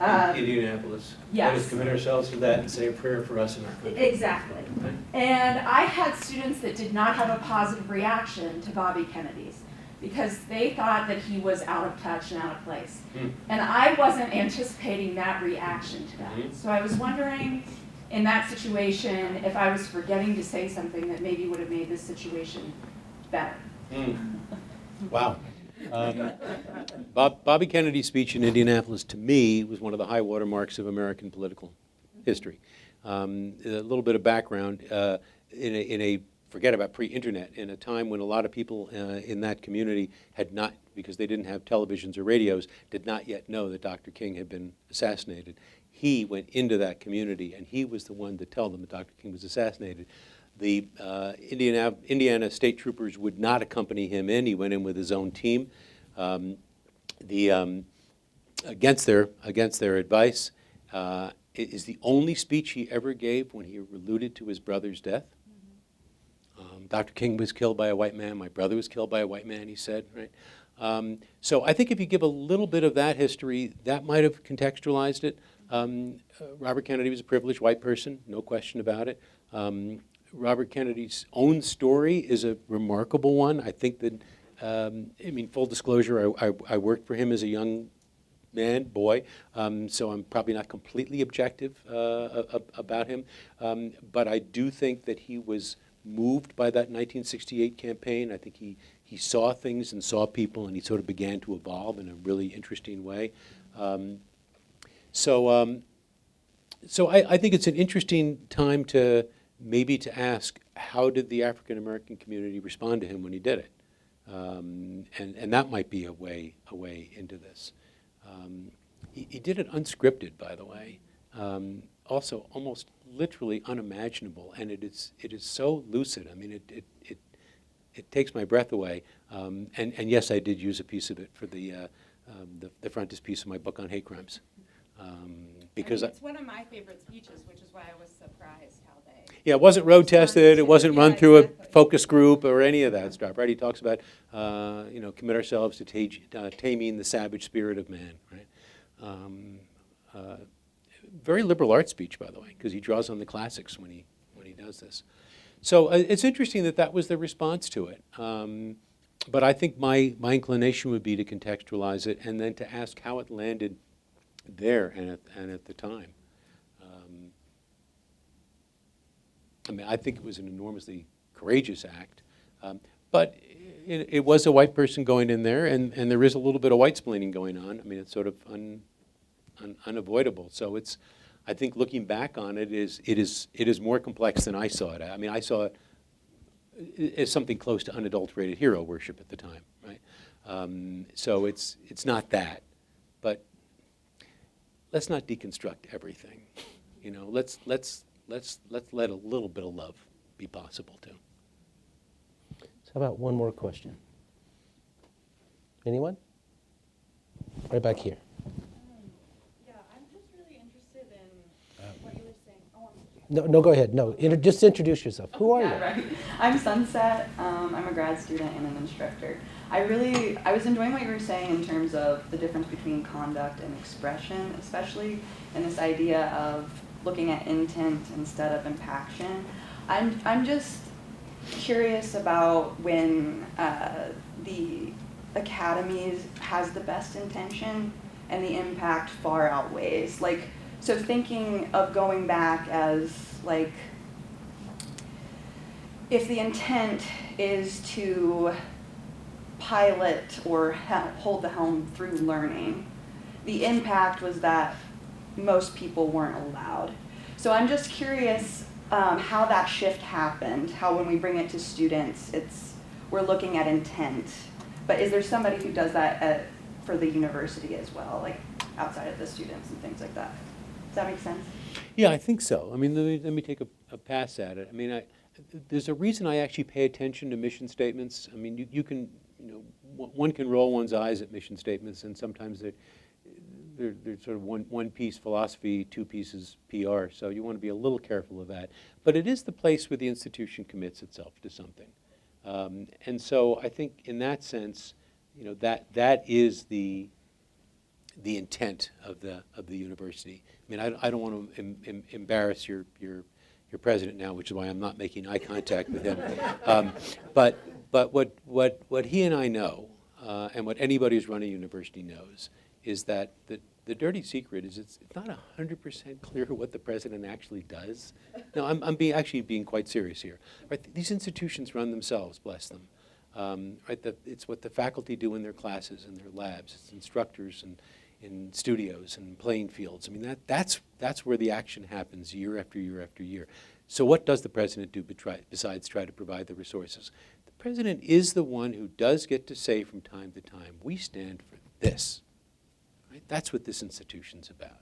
Indianapolis. Yes. Let us commit ourselves to that and say a prayer for us and our country. Exactly. And I had students that did not have a positive reaction to Bobby Kennedy's because they thought that he was out of touch and out of place. And I wasn't anticipating that reaction to that. So I was wondering in that situation if I was forgetting to say something that maybe would have made this situation better. Wow. Bobby Kennedy's speech in Indianapolis, to me, was one of the high water marks of American political history. A little bit of background, forget about pre-internet, in a time when a lot of people in that community had not, because they didn't have televisions or radios, did not yet know that Dr. King had been assassinated. He went into that community, and he was the one to tell them that Dr. King was assassinated. The Indiana state troopers would not accompany him in. He went in with his own team. Against their advice. It is the only speech he ever gave when he alluded to his brother's death. Dr. King was killed by a white man. My brother was killed by a white man, he said. Right? So I think if you give a little bit of that history, that might have contextualized it. Robert Kennedy was a privileged white person, no question about it. Robert Kennedy's own story is a remarkable one. I think that, full disclosure, I worked for him as a young boy, so I'm probably not completely objective about him. But I do think that he was moved by that 1968 campaign. I think he saw things and saw people, and he sort of began to evolve in a really interesting way. So I think it's an interesting time to maybe to ask, how did the African American community respond to him when he did it? And that might be a way into this. He did it unscripted, by the way. Also, almost literally unimaginable, and it is so lucid. I mean, it takes my breath away. And yes, I did use a piece of it for the frontispiece of my book on hate crimes. Because it's one of my favorite speeches, which is why I was surprised how they. Yeah, it wasn't road tested. It wasn't run through exactly. a focus group or any of that stuff, right? He talks about, commit ourselves to taming the savage spirit of man, right? Very liberal arts speech, by the way, because he draws on the classics when he does this. So it's interesting that was the response to it. But I think my inclination would be to contextualize it and then to ask how it landed there and at the time. I think it was an enormously courageous act, but it was a white person going in there, and there is a little bit of white splaining going on. I mean, it's sort of unavoidable. So I think looking back on it is more complex than I saw it. I mean, I saw it as something close to unadulterated hero worship at the time, right? So it's not that, but let's not deconstruct everything. Let's let a little bit of love be possible too. So how about one more question? Anyone? Right back here. Yeah, I'm just really interested in what you were saying. Oh, I'm No, go ahead. No, just introduce yourself. Who are you? Right. I'm Sunset. I'm a grad student and an instructor. I was enjoying what you were saying in terms of the difference between conduct and expression, especially in this idea of looking at intent instead of impaction. I'm just curious about when the academies has the best intention and the impact far outweighs. Like, so thinking of going back as like, if the intent is to pilot or hold the helm through learning, the impact was that most people weren't allowed. So I'm just curious how that shift happened, how when we bring it to students, we're looking at intent. But is there somebody who does that for the university as well, like outside of the students and things like that? Does that make sense? Yeah, I think so. I mean, let me take a pass at it. I mean, there's a reason I actually pay attention to mission statements. I mean, you can, one can roll one's eyes at mission statements, and sometimes they're sort of one piece philosophy, two pieces PR. So you want to be a little careful of that. But it is the place where the institution commits itself to something, and so I think in that sense, that is the intent of the university. I mean, I don't want to embarrass your president now, which is why I'm not making eye contact with him. But what he and I know, and what anybody who's run a university knows, is that the dirty secret is it's not 100% clear what the president actually does. No, I'm being quite serious here. Right? These institutions run themselves, bless them. Right? It's what the faculty do in their classes and their labs. It's instructors and in studios and playing fields. I mean, that's where the action happens year after year after year. So what does the president do besides try to provide the resources? The president is the one who does get to say from time to time, we stand for this. Right? That's what this institution's about.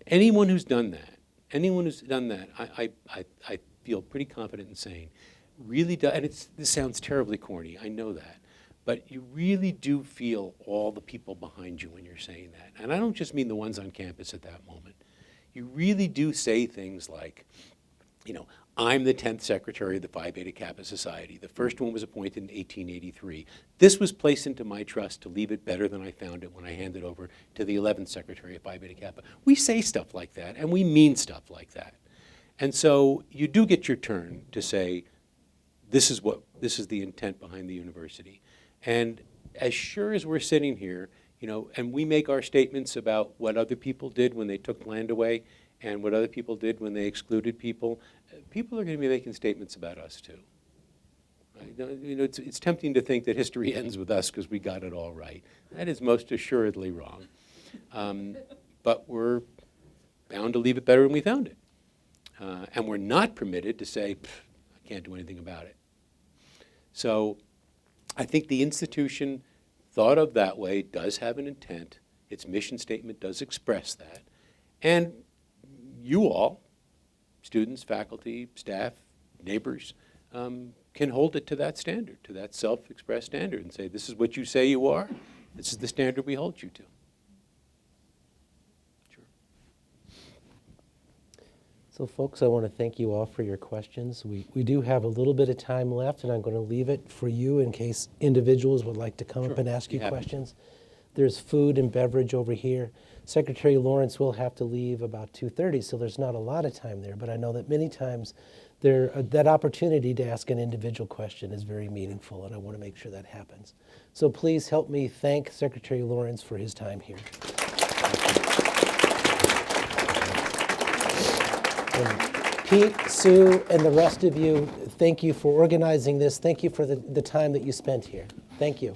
Anyone who's done that, I feel pretty confident in saying, really does, and this sounds terribly corny, I know that, but you really do feel all the people behind you when you're saying that. And I don't just mean the ones on campus at that moment. You really do say things like, I'm the 10th secretary of the Phi Beta Kappa Society. The first one was appointed in 1883. This was placed into my trust to leave it better than I found it when I handed over to the 11th secretary of Phi Beta Kappa. We say stuff like that, and we mean stuff like that. And so you do get your turn to say, this is the intent behind the university. And as sure as we're sitting here, and we make our statements about what other people did when they took land away and what other people did when they excluded people, people are going to be making statements about us too. Right? It's tempting to think that history ends with us because we got it all right. That is most assuredly wrong. But we're bound to leave it better than we found it. And we're not permitted to say, I can't do anything about it. So I think the institution thought of that way does have an intent. Its mission statement does express that. And you all, students, faculty, staff, neighbors, can hold it to that standard, to that self-expressed standard, and say, this is what you say you are. This is the standard we hold you to. Sure. So folks, I want to thank you all for your questions. We do have a little bit of time left, and I'm going to leave it for you in case individuals would like to come up and ask you questions. There's food and beverage over here. Secretary Lawrence will have to leave about 2:30, so there's not a lot of time there, but I know that many times that opportunity to ask an individual question is very meaningful, and I want to make sure that happens. So please help me thank Secretary Lawrence for his time here. And Pete, Sue, and the rest of you, thank you for organizing this. Thank you for the time that you spent here. Thank you.